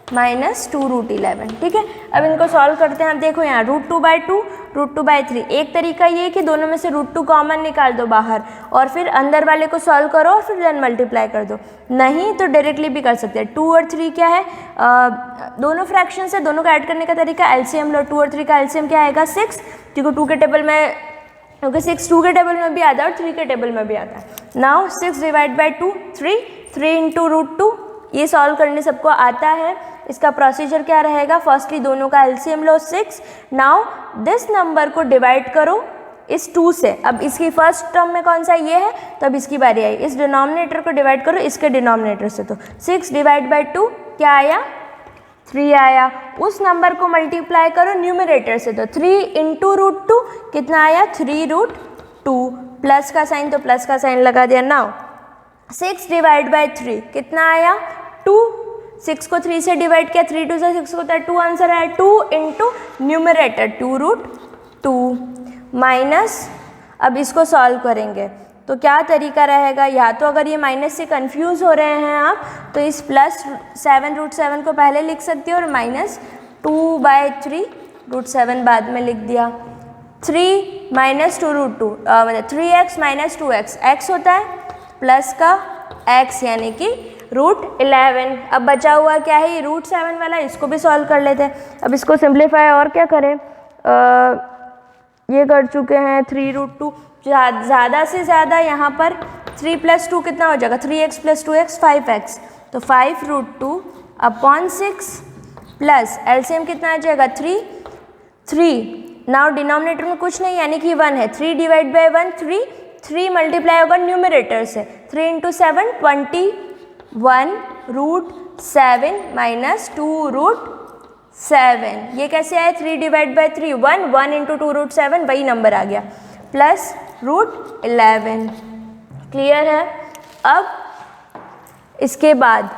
-2 √11। ठीक है, अब इनको सॉल्व करते हैं। अब देखो यहाँ √2/2 √2/3, एक तरीका ये है कि दोनों में से √2 कॉमन निकाल दो बाहर और फिर अंदर वाले को सॉल्व करो और फिर देन मल्टीप्लाई कर दो, नहीं तो डायरेक्टली भी कर सकते हैं। 2 और 3 क्या है, दोनों फ्रैक्शन है, दोनों का ऐड करने का तरीका एलसीएम लो। 2 और 3 का एलसीएम क्या आएगा 6, क्योंकि 2 के टेबल में, क्योंकि 6 2 के टेबल में भी आता है और 3 के टेबल में भी आता है। नाउ 6 / 2 3 × √2, ये सॉल्व करने सबको आता है। इसका प्रोसीजर क्या रहेगा, फर्स्टली दोनों का LCM low 6, now this number को डिवाइड करो इस 2 से। अब इसकी फर्स्ट टर्म में कौन सा ये है, तो अब इसकी बारी आई, इस डिनोमिनेटर को डिवाइड करो इसके डिनोमिनेटर से, तो 6 / 2 क्या आया 3 आया। उस नंबर को मल्टीप्लाई करो न्यूमरेटर से, तो 3 × √2 कितना आया 3 √2, प्लस का साइन तो प्लस का साइन लगा दिया। नाउ 6 / 3 कितना आया 2, 6 को 3 से डिवाइड किया, 3 2 से 6 होता है 2, आंसर आया 2 × न्यूमरेटर 2 √2 माइनस। अब इसको सॉल्व करेंगे तो क्या तरीका रहेगा, या तो अगर ये माइनस से कंफ्यूज हो रहे हैं आप तो इस प्लस 7 √7 को पहले लिख सकते हो और -2/3 √7 बाद में लिख दिया। 3 -2 √2 मतलब 3x - 2x, x होता है प्लस का x यानी कि √11। अब बचा हुआ क्या है ये √7 वाला, इसको भी सॉल्व कर लेते हैं। अब इसको सिंप्लीफाई और क्या करें, ये कर चुके हैं 3 √2, ज़्यादा से ज़्यादा यहाँ पर 3 + 2 कितना हो जाएगा 3x + 2x 5x, तो 5 √2/6 प्लस एलसीएम कितना आ जाएगा 3। नाउ डिनोमिनेटर में कुछ नहीं यानी कि 1 है, 3 / 1 3 मल्टीप्लाई होगा न्यूमरेटर से, 3 × 7 21 √7 -2 √7। ये कैसे आया 3 / 3 1 × 2 √7 वही नंबर आ गया, प्लस √11। क्लियर है। अब इसके बाद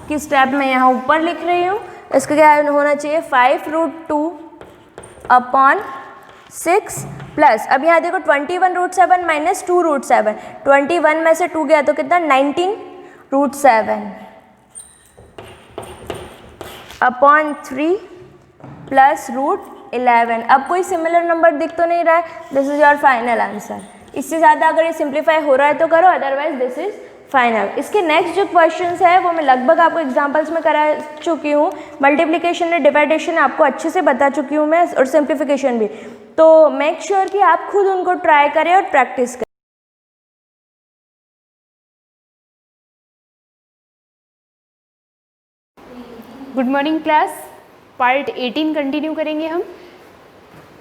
किस स्टेप में यहाँ ऊपर लिख रही हूँ, इसका क्या होना चाहिए 5 √2/6 प्लस, अब यहाँ देखो 21 √7 -2 √7, 21 में से 2 गया तो कितना 19 √7/3 प्लस √11। अब कोई सिमिलर नंबर दिख तो नहीं रहा है, this is your final answer. इससे ज़्यादा अगर ये सिंप्लीफाई हो रहा है तो करो, अदरवाइज दिस इज फाइनल। इसके नेक्स्ट जो क्वेश्चंस है वो मैं लगभग आपको एग्जांपल्स में करा चुकी हूँ, मल्टीप्लिकेशन और डिवाइडेशन आपको अच्छे से बता चुकी हूँ मैं, और सिंप्लीफिकेशन भी। तो मेक श्योर कि आप खुद उनको ट्राई करें और प्रैक्टिस करें। Good morning class, part 18 continue करेंगे हम।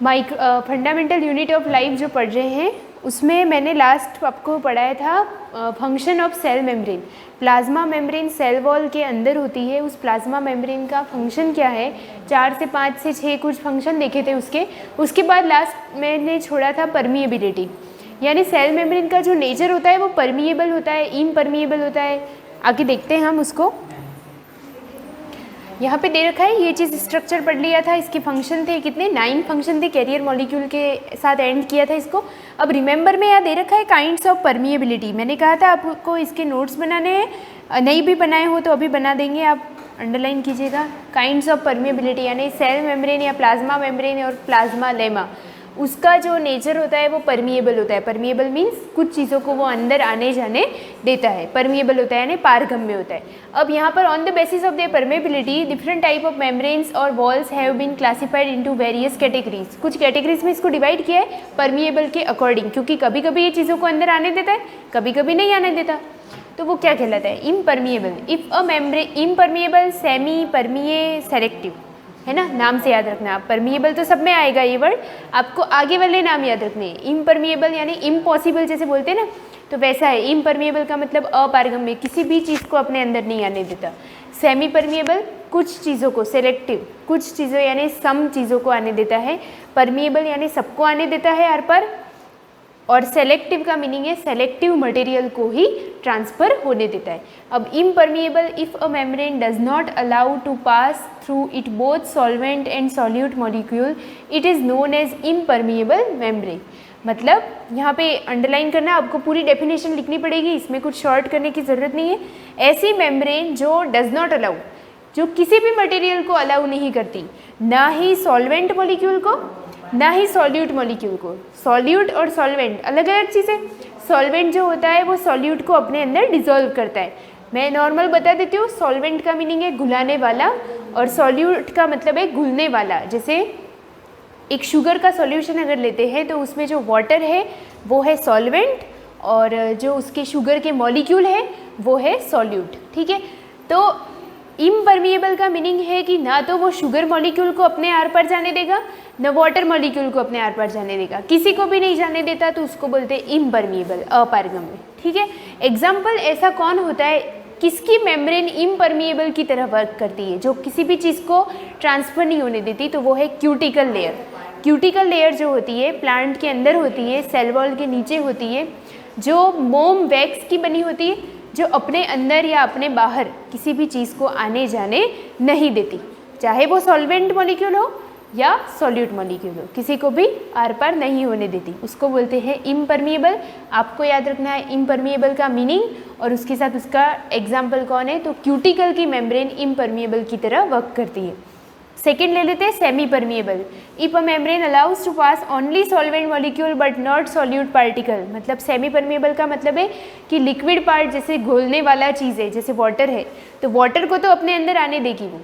फंडामेंटल यूनिट ऑफ लाइफ जो पढ़ रहे हैं उसमें मैंने लास्ट आपको पढ़ाया था function of cell membrane. Plasma membrane cell wall के अंदर होती है, उस प्लाज्मा मेम्ब्रेन का फंक्शन क्या है, 4 से 5 से 6 कुछ फंक्शन देखे थे उसके बाद लास्ट मैंने छोड़ा था परमिएबिलिटी, यानी सेल मेम्ब्रेन का जो नेचर होता है वो परमिएबल होता है, इनपरमिएबल होता है। आगे देखते हैं हम उसको। यहाँ पे दे रखा है, ये चीज़ स्ट्रक्चर पढ़ लिया था, इसके फंक्शन थे कितने 9 फंक्शन थे, कैरियर मॉलिक्यूल के साथ एंड किया था इसको। अब रिमेंबर में यहाँ दे रखा है काइंड्स ऑफ परमिएबिलिटी। मैंने कहा था आपको इसके नोट्स बनाने हैं, नहीं भी बनाए हो तो अभी बना देंगे आप अंडरलाइन कीजिएगा, काइंड्स ऑफ परमिएबिलिटी यानी सेल मेम्ब्रेन या प्लाज्मा मेम्ब्रेन और प्लाज्मा लेमा, उसका जो नेचर होता है वो परमिएबल होता है। परमिएबल मीन्स कुछ चीज़ों को वो अंदर आने जाने देता है, परमिएबल होता है यानी पारगम्य होता है। अब यहाँ पर on the basis of their permeability different type of membranes और walls have been classified into various categories, कुछ कैटेगरीज में इसको डिवाइड किया है परमिएबल के अकॉर्डिंग, क्योंकि कभी कभी ये चीज़ों को अंदर आने देता है, कभी कभी नहीं आने देता, तो वो क्या कहलाता है, impermeable. If a membrane impermeable, semi permeable, selective, है ना, नाम से याद रखना आप। परमिएबल तो सब में आएगा ये वर्ड, आपको आगे वाले नाम याद रखने हैं। इम्परमिएबल यानी इम्पॉसिबल जैसे बोलते हैं ना, तो वैसा है। इम्परमिएबल का मतलब अपारगम्य, किसी भी चीज़ को अपने अंदर नहीं आने देता। सेमी परमिएबल कुछ चीज़ों को, सेलेक्टिव कुछ चीज़ों यानी सम चीज़ों को आने देता है। परमिएबल यानी सबको आने देता है आर पर, और सेलेक्टिव का मीनिंग है सेलेक्टिव मटेरियल को ही ट्रांसफ़र होने देता है। अब impermeable, if a membrane does not allow to pass through it both solvent and solute molecule, it is known as impermeable membrane. मतलब यहाँ पे अंडरलाइन करना, आपको पूरी डेफिनेशन लिखनी पड़ेगी, इसमें कुछ शॉर्ट करने की ज़रूरत नहीं है। ऐसी मेम्ब्रेन जो डज नॉट अलाउ, जो किसी भी मटेरियल को अलाउ नहीं करती, ना ही सॉल्वेंट मॉलिक्यूल को ना ही सॉल्यूट मॉलिक्यूल को। सॉल्यूट और सॉल्वेंट अलग अलग चीज़ें। सॉल्वेंट जो होता है वो सॉल्यूट को अपने अंदर डिसॉल्व करता है। मैं नॉर्मल बता देती हूँ, सॉल्वेंट का मीनिंग है घुलाने वाला और सॉल्यूट का मतलब है घुलने वाला। जैसे एक शुगर का सॉल्यूशन अगर लेते हैं तो उसमें जो वाटर है वो है सॉल्वेंट और जो उसके शुगर के मॉलिक्यूल है वो है सॉल्यूट, ठीक है। तो इम्परमिएबल का मीनिंग है कि ना तो वो शुगर मॉलिक्यूल को अपने आर पार जाने देगा, न वाटर मॉलिक्यूल को अपने आर पार जाने देगा, किसी को भी नहीं जाने देता, तो उसको बोलते हैं इम्परमिएबल, अपारगम्य, ठीक है। एग्जाम्पल, ऐसा कौन होता है, किसकी मेम्ब्रेन इम्परमिएबल की तरह वर्क करती है, जो किसी भी चीज़ को ट्रांसफ़र नहीं होने देती, तो वो है क्यूटिकल लेयर। क्यूटिकल लेयर जो होती है प्लांट के अंदर होती है, सेल वॉल के नीचे होती है, जो मोम वैक्स की बनी होती है, जो अपने अंदर या अपने बाहर किसी भी चीज़ को आने जाने नहीं देती, चाहे वो सॉल्वेंट मॉलिक्यूल हो या सॉल्यूट मॉलिक्यूल हो, किसी को भी आर पार नहीं होने देती, उसको बोलते हैं इम्परमिएबल। आपको याद रखना है इम्परमिएबल का मीनिंग और उसके साथ उसका एग्जाम्पल कौन है, तो क्यूटिकल की मेम्ब्रेन इम्परमिएबल की तरह वर्क करती है। सेकेंड ले लेते हैं semi permeable. If a membrane allows to pass only solvent molecule but not solute particle, मतलब सेमी परमिएबल का मतलब है कि लिक्विड पार्ट जैसे घोलने वाला चीज़ है, जैसे वाटर है, तो वाटर को तो अपने अंदर आने देगी वो,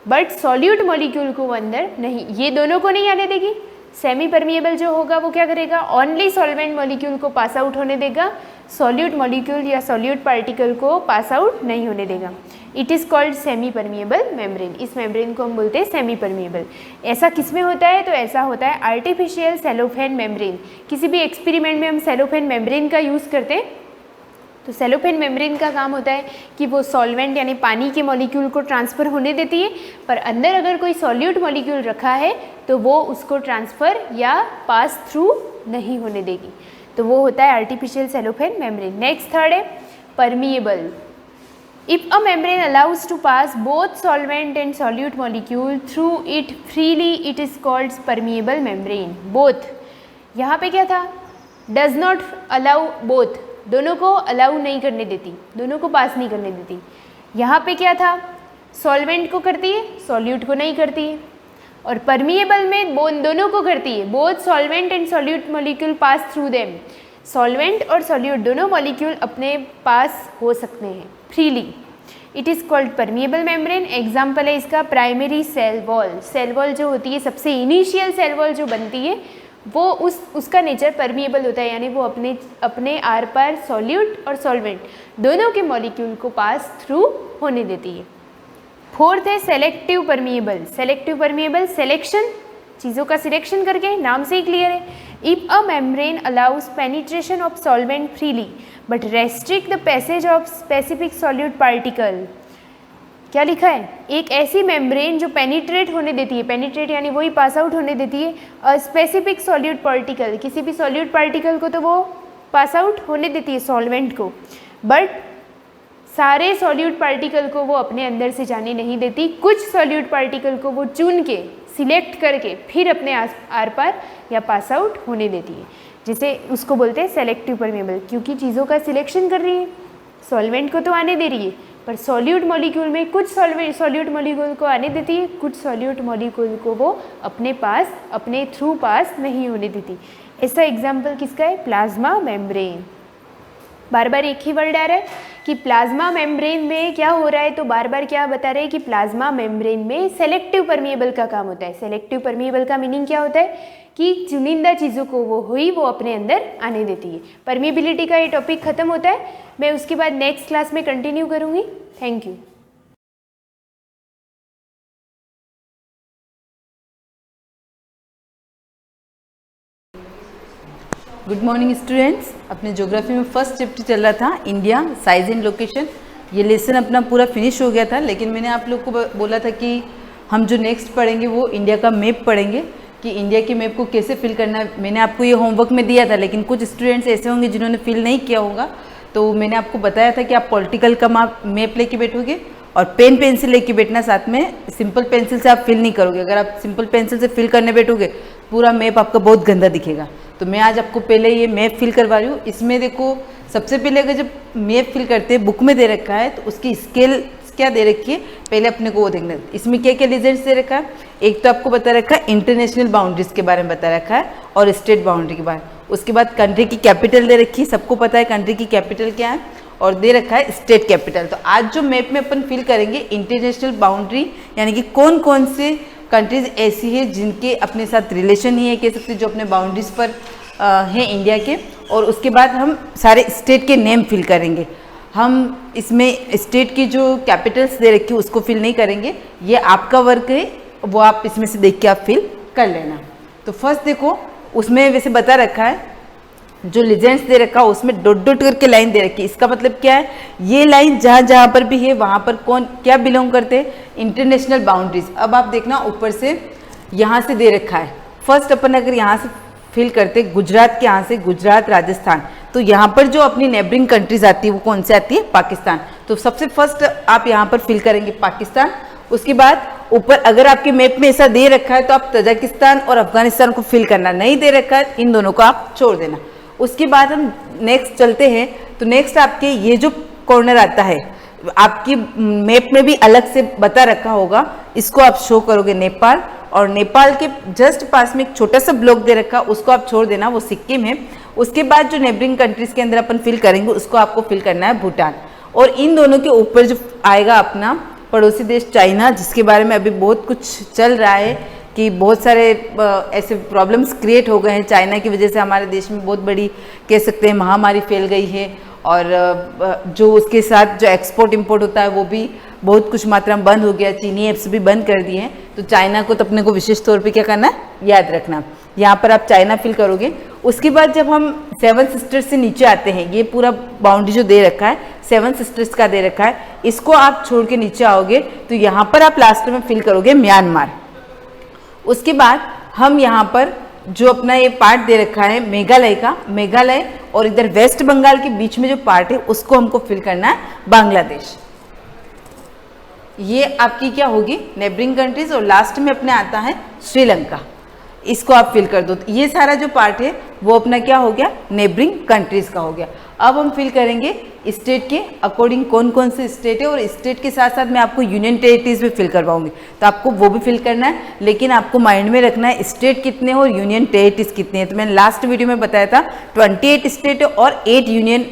बट सॉल्यूट मॉलिक्यूल को वो अंदर नहीं, ये दोनों को नहीं आने देगी। सेमी परमिएबल जो होगा वो क्या करेगा, ओनली सॉल्वेंट मॉलिक्यूल को पास आउट होने देगा, सॉल्यूट मॉलिक्यूल या सॉल्यूट पार्टिकल को पास आउट नहीं होने देगा। It is called semi permeable membrane. इस मेम्ब्रेन को हम बोलते हैं सेमी परमिएबल। ऐसा किस में होता है, तो ऐसा होता है आर्टिफिशियल सेलोफेन मेम्ब्रेन। किसी भी एक्सपेरिमेंट में हम सेलोफेन मेम्ब्रेन का यूज़ करते हैं, तो सेलोफेन मेम्ब्रेन का काम होता है कि वो सॉल्वेंट यानी पानी के मॉलिक्यूल को ट्रांसफ़र होने देती है, पर अंदर अगर कोई सॉल्यूट मॉलिक्यूल रखा है तो वो उसको ट्रांसफ़र या पास थ्रू नहीं होने देगी, तो वो होता है artificial cellophane membrane. Next third है permeable. If a membrane allows to pass both solvent and solute molecule through it freely, it is called permeable membrane. Both, यहाँ पे क्या था, does not allow both, दोनों को अलाउ नहीं करने देती, दोनों को पास नहीं करने देती। यहाँ पे क्या था, सॉल्वेंट को करती है, सॉल्यूट को नहीं करती है, और परमिएबल में दोनों को करती है, both solvent and solute molecule pass through them. Solvent और सॉल्यूट दोनों मॉलिक्यूल अपने पास हो सकते हैं freely. It is called permeable membrane. Example है इसका primary cell wall. Cell wall जो होती है, सबसे इनिशियल सेल वॉल जो बनती है, वो उसका नेचर परमिएबल होता है, यानी वो अपने आर पार सॉल्यूट और सॉल्वेंट दोनों के मॉलिक्यूल को पास थ्रू होने देती है। फोर्थ है selective permeable. Selective permeable selection, चीज़ों का सिलेक्शन करके, नाम से ही क्लियर है। If a membrane allows penetration of solvent freely but restrict the passage of specific solute particle. क्या लिखा है, एक ऐसी मेम्ब्रेन जो पेनिट्रेट होने देती है, पेनिट्रेट यानी वही पास आउट होने देती है, स्पेसिफिक सॉल्यूट पार्टिकल, किसी भी सॉल्यूट पार्टिकल को तो वो पास आउट होने देती है सॉल्वेंट को, बट सारे सॉल्यूट पार्टिकल को वो अपने अंदर से जाने नहीं देती। कुछ सॉल्यूट पार्टिकल को वो चुन के सिलेक्ट करके फिर अपने आर पार या पास आउट होने देती है, जिसे उसको बोलते हैं सेलेक्टिव परमिएबल, क्योंकि चीज़ों का सिलेक्शन कर रही है, सॉल्वेंट को तो आने दे रही है पर सॉल्यूट मॉलिक्यूल में कुछ सॉल्यूट मॉलिक्यूल को आने देती है, कुछ सॉल्यूट मॉलिक्यूल को वो अपने थ्रू पास नहीं होने देती। ऐसा एग्जाम्पल किसका है? Plasma membrane. बार बार एक ही वर्ड आ रहा है कि प्लाज्मा मेम्ब्रेन में क्या हो रहा है, तो बार बार क्या बता रहे हैं कि प्लाज्मा मेम्ब्रेन में सेलेक्टिव परमिएबल का काम होता है। सेलेक्टिव परमिएबल का मीनिंग क्या होता है कि चुनिंदा चीज़ों को वो अपने अंदर आने देती है। परमिएबिलिटी का ये टॉपिक खत्म होता है, मैं उसके बाद नेक्स्ट क्लास में कंटिन्यू करूँगी। Thank you. Good morning students. अपने ज्योग्राफी में फर्स्ट चैप्टर चल रहा था इंडिया साइज एंड लोकेशन। ये लेसन अपना पूरा फिनिश हो गया था, लेकिन मैंने आप लोग को बोला था कि हम जो नेक्स्ट पढ़ेंगे वो इंडिया का मैप पढ़ेंगे, कि इंडिया के मैप को कैसे फिल करना है। मैंने आपको ये होमवर्क में दिया था, लेकिन कुछ स्टूडेंट्स ऐसे होंगे जिन्होंने फिल नहीं किया होगा, तो मैंने आपको बताया था कि आप पॉलिटिकल का मैप लेके बैठोगे और पेन पेंसिल लेके बैठना साथ में। सिंपल पेंसिल से आप फिल नहीं करोगे। अगर आप सिंपल पेंसिल से फिल करने बैठोगे पूरा मैप आपका बहुत गंदा दिखेगा। तो मैं आज आपको पहले ये मैप फिल करवा रही हूँ। इसमें देखो, सबसे पहले अगर जब मैप फिल करते हैं, बुक में दे रखा है तो उसकी स्केल क्या दे रखी है, पहले अपने को वो देखना है। इसमें क्या क्या रीजन्स दे रखा है? एक तो आपको बता रखा है इंटरनेशनल बाउंड्रीज के बारे में बता रखा है और स्टेट बाउंड्री के बारे में। उसके बाद कंट्री की कैपिटल दे रखी है, सबको पता है कंट्री की कैपिटल क्या है, और दे रखा है स्टेट कैपिटल। तो आज जो मैप में अपन फिल करेंगे इंटरनेशनल बाउंड्री, यानी कि कौन कौन से कंट्रीज ऐसी है जिनके अपने साथ रिलेशन ही है, कह सकते जो अपने बाउंड्रीज पर हैं इंडिया के। और उसके बाद हम सारे स्टेट के नेम फिल करेंगे। हम इसमें स्टेट की जो कैपिटल्स दे रखी है उसको फिल नहीं करेंगे, ये आपका वर्क है, वो आप इसमें से देख के आप फिल कर लेना। तो फर्स्ट देखो, उसमें वैसे बता रखा है जो लीजेंड्स दे रखा है उसमें डॉट डॉट करके लाइन दे रखी है। इसका मतलब क्या है? ये लाइन जहाँ जहाँ पर भी है वहाँ पर कौन क्या बिलोंग करते हैं? International boundaries. अब आप देखना ऊपर से यहाँ से दे रखा है। फर्स्ट अपन अगर यहाँ से फिल करते गुजरात के, यहाँ से गुजरात राजस्थान, तो यहाँ पर जो अपनी नेबरिंग कंट्रीज आती है वो कौन सी आती है? पाकिस्तान। तो सबसे फर्स्ट आप यहाँ पर फिल करेंगे पाकिस्तान। उसके बाद ऊपर अगर आपके मैप में ऐसा दे रखा है तो आप तजाकिस्तान और अफगानिस्तान को फिल करना, नहीं दे रखा है इन दोनों को आप छोड़ देना। उसके बाद हम नेक्स्ट चलते हैं। तो नेक्स्ट आपके ये जो कॉर्नर आता है, आपकी मैप में भी अलग से बता रखा होगा, इसको आप शो करोगे नेपाल, और नेपाल के जस्ट पास में एक छोटा सा ब्लॉक दे रखा, उसको आप छोड़ देना, वो सिक्किम है। उसके बाद जो नेबरिंग कंट्रीज के अंदर अपन फिल करेंगे उसको आपको फिल करना है भूटान। और इन दोनों के ऊपर जो आएगा अपना पड़ोसी देश चाइना, जिसके बारे में अभी बहुत कुछ चल रहा है कि बहुत सारे ऐसे प्रॉब्लम्स क्रिएट हो गए हैं चाइना की वजह से। हमारे देश में बहुत बड़ी कह सकते हैं महामारी फैल गई है, और जो उसके साथ जो एक्सपोर्ट इंपोर्ट होता है वो भी बहुत कुछ मात्रा में बंद हो गया। चीनी ऐप्स भी बंद कर दिए हैं। तो चाइना को तो अपने को विशेष तौर पे क्या करना है, याद रखना। यहाँ पर आप चाइना फिल करोगे। उसके बाद जब हम सेवन सिस्टर्स से नीचे आते हैं, ये पूरा बाउंड्री जो दे रखा है सेवन सिस्टर्स का दे रखा है, इसको आप छोड़ के नीचे आओगे तो यहाँ पर आप लास्ट में फिल करोगे म्यांमार। उसके बाद हम यहाँ पर जो अपना ये पार्ट दे रखा है मेघालय का, मेघालय और इधर वेस्ट बंगाल के बीच में जो पार्ट है उसको हमको फिल करना है बांग्लादेश। ये आपकी क्या होगी? Neighbouring countries. और लास्ट में अपने आता है श्रीलंका, इसको आप फिल कर दो। ये सारा जो पार्ट है वो अपना क्या हो गया? नेबरिंग कंट्रीज का हो गया। अब हम फिल करेंगे स्टेट के अकॉर्डिंग कौन कौन से स्टेट है, और स्टेट के साथ साथ मैं आपको यूनियन टेरिटरीज भी फिल करवाऊंगी, तो आपको वो भी फिल करना है। लेकिन आपको माइंड में रखना है स्टेट कितने हैं और यूनियन टेरिटरीज कितने हैं। तो मैंने लास्ट वीडियो में बताया था 28 स्टेट है और 8 यूनियन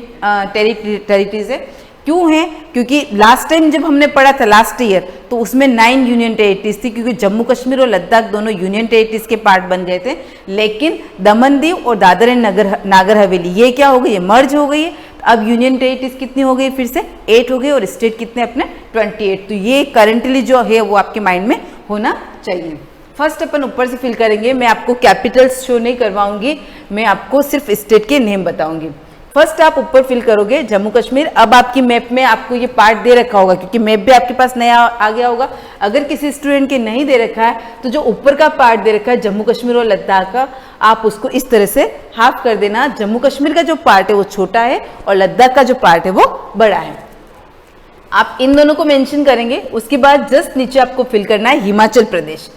टेरिटरीज है। क्यों है? क्योंकि लास्ट टाइम जब हमने पढ़ा था लास्ट ईयर, तो उसमें 9 यूनियन टेरिटरीज थी, क्योंकि जम्मू कश्मीर और लद्दाख दोनों यूनियन टेरिटरीज के पार्ट बन गए थे। लेकिन दमन दीव और दादर एंड नागर हवेली ये क्या हो गई? ये मर्ज हो गई है। अब यूनियन टेरिटरीज कितनी हो गई? फिर से 8 हो गई, और स्टेट कितने अपने 28। तो ये करंटली जो है वो आपके माइंड में होना चाहिए। फर्स्ट अपन ऊपर से फिल करेंगे। मैं आपको कैपिटल्स शो नहीं करवाऊंगी, मैं आपको सिर्फ स्टेट के नेम बताऊंगी। फर्स्ट आप ऊपर फिल करोगे जम्मू कश्मीर। अब आपकी मैप में आपको ये पार्ट दे रखा होगा, क्योंकि मैप भी आपके पास नया आ गया होगा। अगर किसी स्टूडेंट के नहीं दे रखा है तो जो ऊपर का पार्ट दे रखा है जम्मू कश्मीर और लद्दाख का, आप उसको इस तरह से हाफ कर देना। जम्मू कश्मीर का जो पार्ट है वो छोटा है और लद्दाख का जो पार्ट है वो बड़ा है। आप इन दोनों को मेंशन करेंगे। उसके बाद जस्ट नीचे आपको फिल करना है हिमाचल प्रदेश।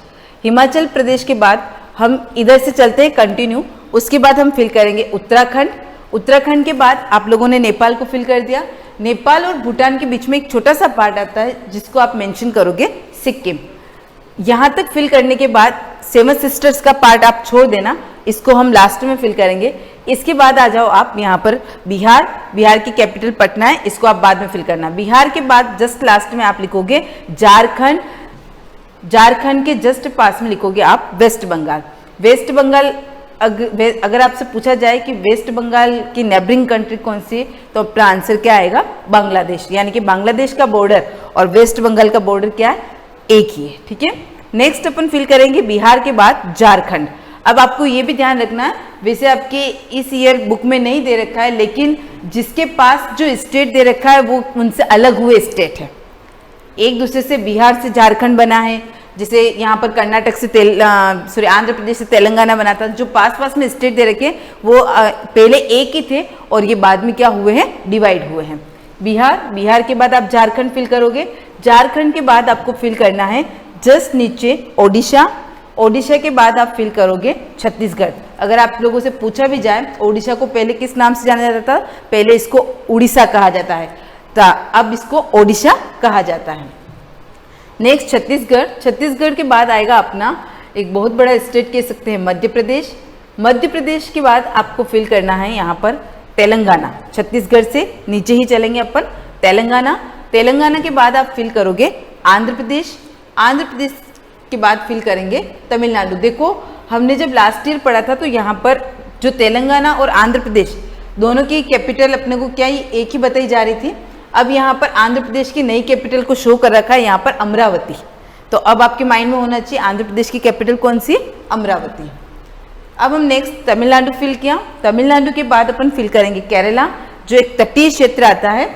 हिमाचल प्रदेश के बाद हम इधर से चलते हैं कंटिन्यू। उसके बाद हम फिल करेंगे उत्तराखंड। उत्तराखंड के बाद आप लोगों ने नेपाल को फिल कर दिया। नेपाल और भूटान के बीच में एक छोटा सा पार्ट आता है जिसको आप मेंशन करोगे सिक्किम। यहाँ तक फिल करने के बाद सेवन सिस्टर्स का पार्ट आप छोड़ देना, इसको हम लास्ट में फिल करेंगे। इसके बाद आ जाओ आप यहाँ पर बिहार, बिहार की कैपिटल पटना है, इसको आप बाद में फिल करना। बिहार के बाद जस्ट लास्ट में आप लिखोगे झारखंड, झारखंड के जस्ट पास में लिखोगे आप वेस्ट बंगाल। वेस्ट बंगाल अगर आपसे पूछा जाए कि वेस्ट बंगाल की नेबरिंग कंट्री कौन सी है, तो अपना आंसर क्या आएगा, बांग्लादेश। यानी कि बांग्लादेश का बॉर्डर और वेस्ट बंगाल का बॉर्डर क्या है, एक ही है। ठीक है, नेक्स्ट अपन फिल करेंगे बिहार के बाद झारखंड। अब आपको ये भी ध्यान रखना है, वैसे आपके इस ईयर बुक में नहीं दे रखा है, लेकिन जिसके पास जो स्टेट दे रखा है वो उनसे अलग हुए स्टेट है। एक दूसरे से बिहार से झारखंड बना है, जैसे यहाँ पर कर्नाटक से आंध्र प्रदेश से तेलंगाना बना था। जो पास पास में स्टेट दे रखे वो पहले एक ही थे और ये बाद में क्या हुए हैं, डिवाइड हुए हैं। बिहार, बिहार के बाद आप झारखंड फिल करोगे। झारखंड के बाद आपको फिल करना है जस्ट नीचे ओडिशा, ओडिशा के बाद आप फिल करोगे छत्तीसगढ़। अगर आप लोगों से पूछा भी जाए ओडिशा को पहले किस नाम से जाना जाता था, पहले इसको उड़ीसा कहा जाता है, तो अब इसको ओडिशा कहा जाता है। नेक्स्ट छत्तीसगढ़, छत्तीसगढ़ के बाद आएगा अपना एक बहुत बड़ा स्टेट कह सकते हैं मध्य प्रदेश। मध्य प्रदेश के बाद आपको फिल करना है यहाँ पर तेलंगाना। छत्तीसगढ़ से नीचे ही चलेंगे अपन तेलंगाना। तेलंगाना के बाद आप फिल करोगे आंध्र प्रदेश। आंध्र प्रदेश के बाद फिल करेंगे तमिलनाडु। देखो हमने जब लास्ट ईयर पढ़ा था तो यहाँ पर जो तेलंगाना और आंध्र प्रदेश दोनों की कैपिटल अपने को क्या एक ही बताई जा रही थी। अब यहाँ पर आंध्र प्रदेश की नई कैपिटल को शो कर रखा है यहाँ पर अमरावती। तो अब आपके माइंड में होना चाहिए आंध्र प्रदेश की कैपिटल कौन सी, अमरावती। अब हम नेक्स्ट तमिलनाडु फिल किया। तमिलनाडु के बाद अपन फिल करेंगे केरला, जो एक तटीय क्षेत्र आता है।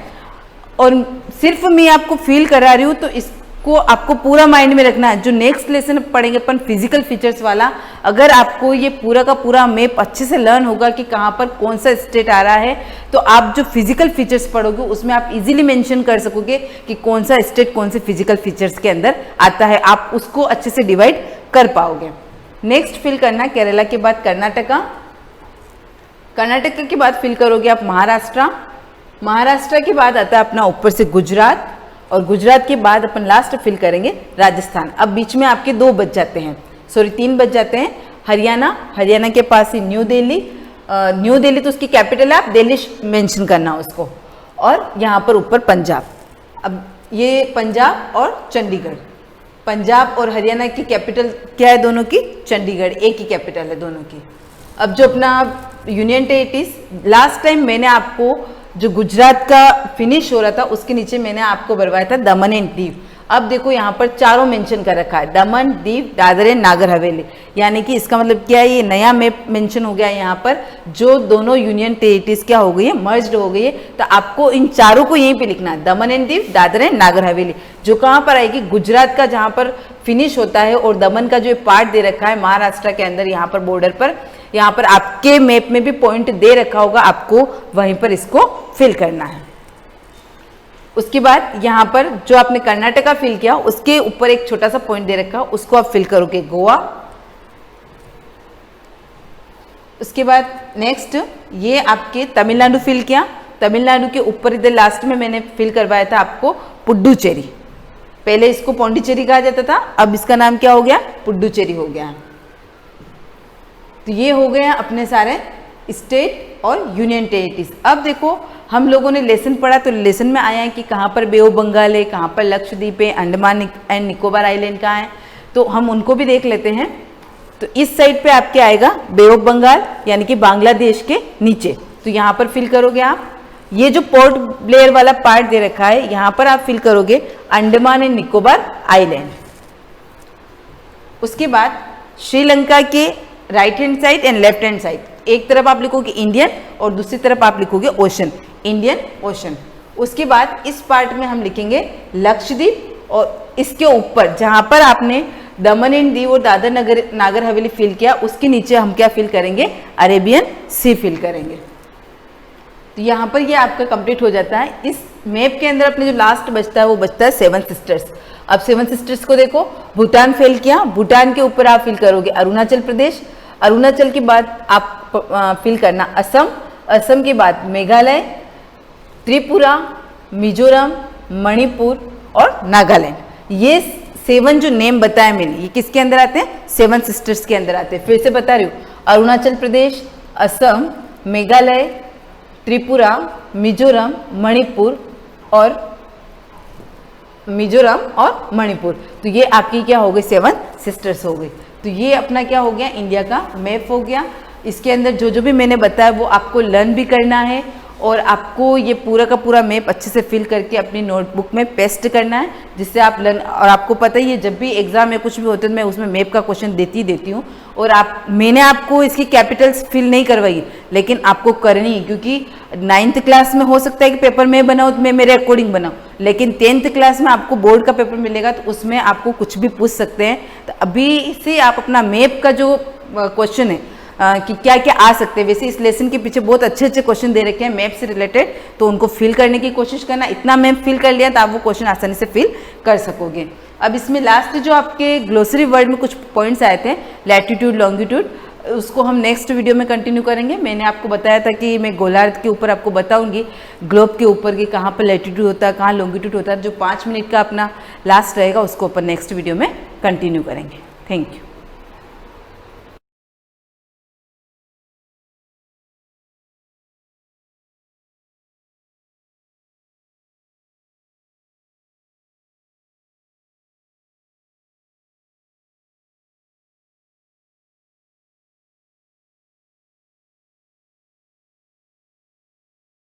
और सिर्फ मैं आपको फील करा रही हूँ तो इसको आपको पूरा माइंड में रखना है। जो नेक्स्ट लेसन पढ़ेंगे अपन फिजिकल फीचर्स वाला, अगर आपको ये पूरा का पूरा मैप अच्छे से लर्न होगा कि कहाँ पर कौन सा स्टेट आ रहा है, तो आप जो फिजिकल फीचर्स पढ़ोगे उसमें आप इजीली मेंशन कर सकोगे कि कौन सा स्टेट कौन से फिजिकल फीचर्स के अंदर आता है, आप उसको अच्छे से डिवाइड कर पाओगे। नेक्स्ट फिल करना केरला के बाद कर्नाटका। कर्नाटका के बाद फिल करोगे आप महाराष्ट्र। महाराष्ट्र के बाद आता है अपना ऊपर से गुजरात, और गुजरात के बाद अपन लास्ट फिल करेंगे राजस्थान। अब बीच में आपके दो बच जाते हैं, सॉरी 3 बच जाते हैं। हरियाणा, हरियाणा के पास ही न्यू दिल्ली, न्यू दिल्ली तो उसकी कैपिटल है, आप दिल्ली मेंशन करना उसको। और यहाँ पर ऊपर पंजाब। अब ये पंजाब और चंडीगढ़, पंजाब और हरियाणा की कैपिटल क्या है दोनों की, चंडीगढ़, एक ही कैपिटल है दोनों की। अब जो अपना यूनियन टेरिटरीज, लास्ट टाइम मैंने आपको जो गुजरात का फिनिश हो रहा था उसके नीचे मैंने आपको बनवाया था दमन एंड दीव। अब देखो यहाँ पर चारों मेंशन कर रखा है, दमन, दीव, दादर एंड नागर हवेली। यानी कि इसका मतलब क्या है, ये नया मैप मेंशन हो गया है यहाँ पर, जो दोनों यूनियन टेरिटरीज क्या हो गई है, मर्ज्ड हो गई है। तो आपको इन चारों को यहीं पे लिखना है, दमन एंड दीव, दादर एंड नागर हवेली। जो कहाँ पर आएगी, गुजरात का जहाँ पर फिनिश होता है, और दमन का जो पार्ट दे रखा है महाराष्ट्र के अंदर यहाँ पर बॉर्डर पर, यहाँ पर आपके मैप में भी पॉइंट दे रखा होगा, आपको वहीं पर इसको फिल करना है। उसके बाद यहाँ पर जो आपने कर्नाटका फिल किया उसके ऊपर एक छोटा सा पॉइंट दे रखा, उसको आप फिल करोगे गोवा। उसके बाद नेक्स्ट ये आपके तमिलनाडु फिल किया। तमिलनाडु के ऊपर इधर लास्ट में मैंने फिल करवाया था आपको पुडुचेरी। पहले इसको पौंडीचेरी कहा जाता था, अब इसका नाम क्या हो गया, पुडुचेरी हो गया। तो ये हो गए अपने सारे स्टेट और यूनियन टेरिटरीज। अब देखो हम लोगों ने लेसन पढ़ा, तो लेसन में आया है कि कहाँ पर बे ऑफ बंगाल है, कहाँ पर लक्षद्वीप है, अंडमान एंड निकोबार आइलैंड कहाँ है, तो हम उनको भी देख लेते हैं। तो इस साइड पे आपके आएगा बे ऑफ बंगाल, यानी कि बांग्लादेश के नीचे, तो यहाँ पर फिल करोगे आप। ये जो पोर्ट ब्लेयर वाला पार्ट दे रखा है यहाँ पर आप फिल करोगे अंडमान एंड निकोबार आइलैंड। उसके बाद श्रीलंका के right hand side and left hand side, एक तरफ आप लिखोगे इंडियन और दूसरी तरफ आप लिखोगे ओशन, इंडियन ओशन। उसके बाद इस पार्ट में हम लिखेंगे लक्षद्वीप, और इसके ऊपर जहां पर आपने दमन एंड दीव और दादर नागर हवेली फिल किया उसके नीचे हम क्या फिल करेंगे, अरेबियन सी फिल करेंगे। तो यहाँ पर ये आपका कंप्लीट हो जाता है। इस मैप के अंदर अपने जो लास्ट बचता है वो बचता है 7 सिस्टर्स। अब 7 सिस्टर्स को देखो, भूटान फिल किया, भूटान के ऊपर आप फिल करोगे अरुणाचल प्रदेश, अरुणाचल के बाद आप फिल करना असम, असम के बाद मेघालय, त्रिपुरा, मिजोरम, मणिपुर और नागालैंड। ये 7 जो नेम बताया मैंने, ये किसके अंदर आते हैं? 7 सिस्टर्स के अंदर आते हैं। फिर से बता रही हूँ, अरुणाचल प्रदेश, असम, मेघालय, त्रिपुरा, मिजोरम, मणिपुर और मणिपुर। तो ये आपकी क्या हो गई? 7 सिस्टर्स हो गई। तो ये अपना क्या हो गया? इंडिया का मैप हो गया। इसके अंदर जो जो भी मैंने बताया वो आपको लर्न भी करना है और आपको ये पूरा का पूरा मैप अच्छे से फिल करके अपनी नोटबुक में पेस्ट करना है, जिससे आप लर्न। और आपको पता ही है, जब भी एग्जाम में कुछ भी होता है मैं उसमें मैप का क्वेश्चन देती हूँ। और मैंने आपको इसकी कैपिटल्स फिल नहीं करवाई, लेकिन आपको करनी है, क्योंकि 9th क्लास में हो सकता है कि पेपर में बनाओ तो मैं मेरे अकॉर्डिंग बनाऊँ, लेकिन 10th क्लास में आपको बोर्ड का पेपर मिलेगा तो उसमें आपको कुछ भी पूछ सकते हैं। तो अभी से आप अपना मैप का जो क्वेश्चन है कि क्या क्या आ सकते हैं, वैसे इस लेसन के पीछे बहुत अच्छे अच्छे क्वेश्चन दे रखे हैं मैप से रिलेटेड, तो उनको फिल करने की कोशिश करना। इतना मैप फिल कर लिया तो आप वो क्वेश्चन आसानी से फिल कर सकोगे। अब इसमें लास्ट जो आपके ग्लोसरी वर्ड में कुछ पॉइंट्स आए थे, लैटिट्यूड, लॉन्गिट्यूड, उसको हम नेक्स्ट वीडियो में कंटिन्यू करेंगे। मैंने आपको बताया था कि मैं गोलार्ध के ऊपर आपको बताऊंगी, ग्लोब के ऊपर कि कहाँ पर लैटिट्यूड होता है, कहाँ लॉन्गिट्यूड होता है। जो 5 मिनट का अपना लास्ट रहेगा उसको अपन नेक्स्ट वीडियो में कंटिन्यू करेंगे। Thank you.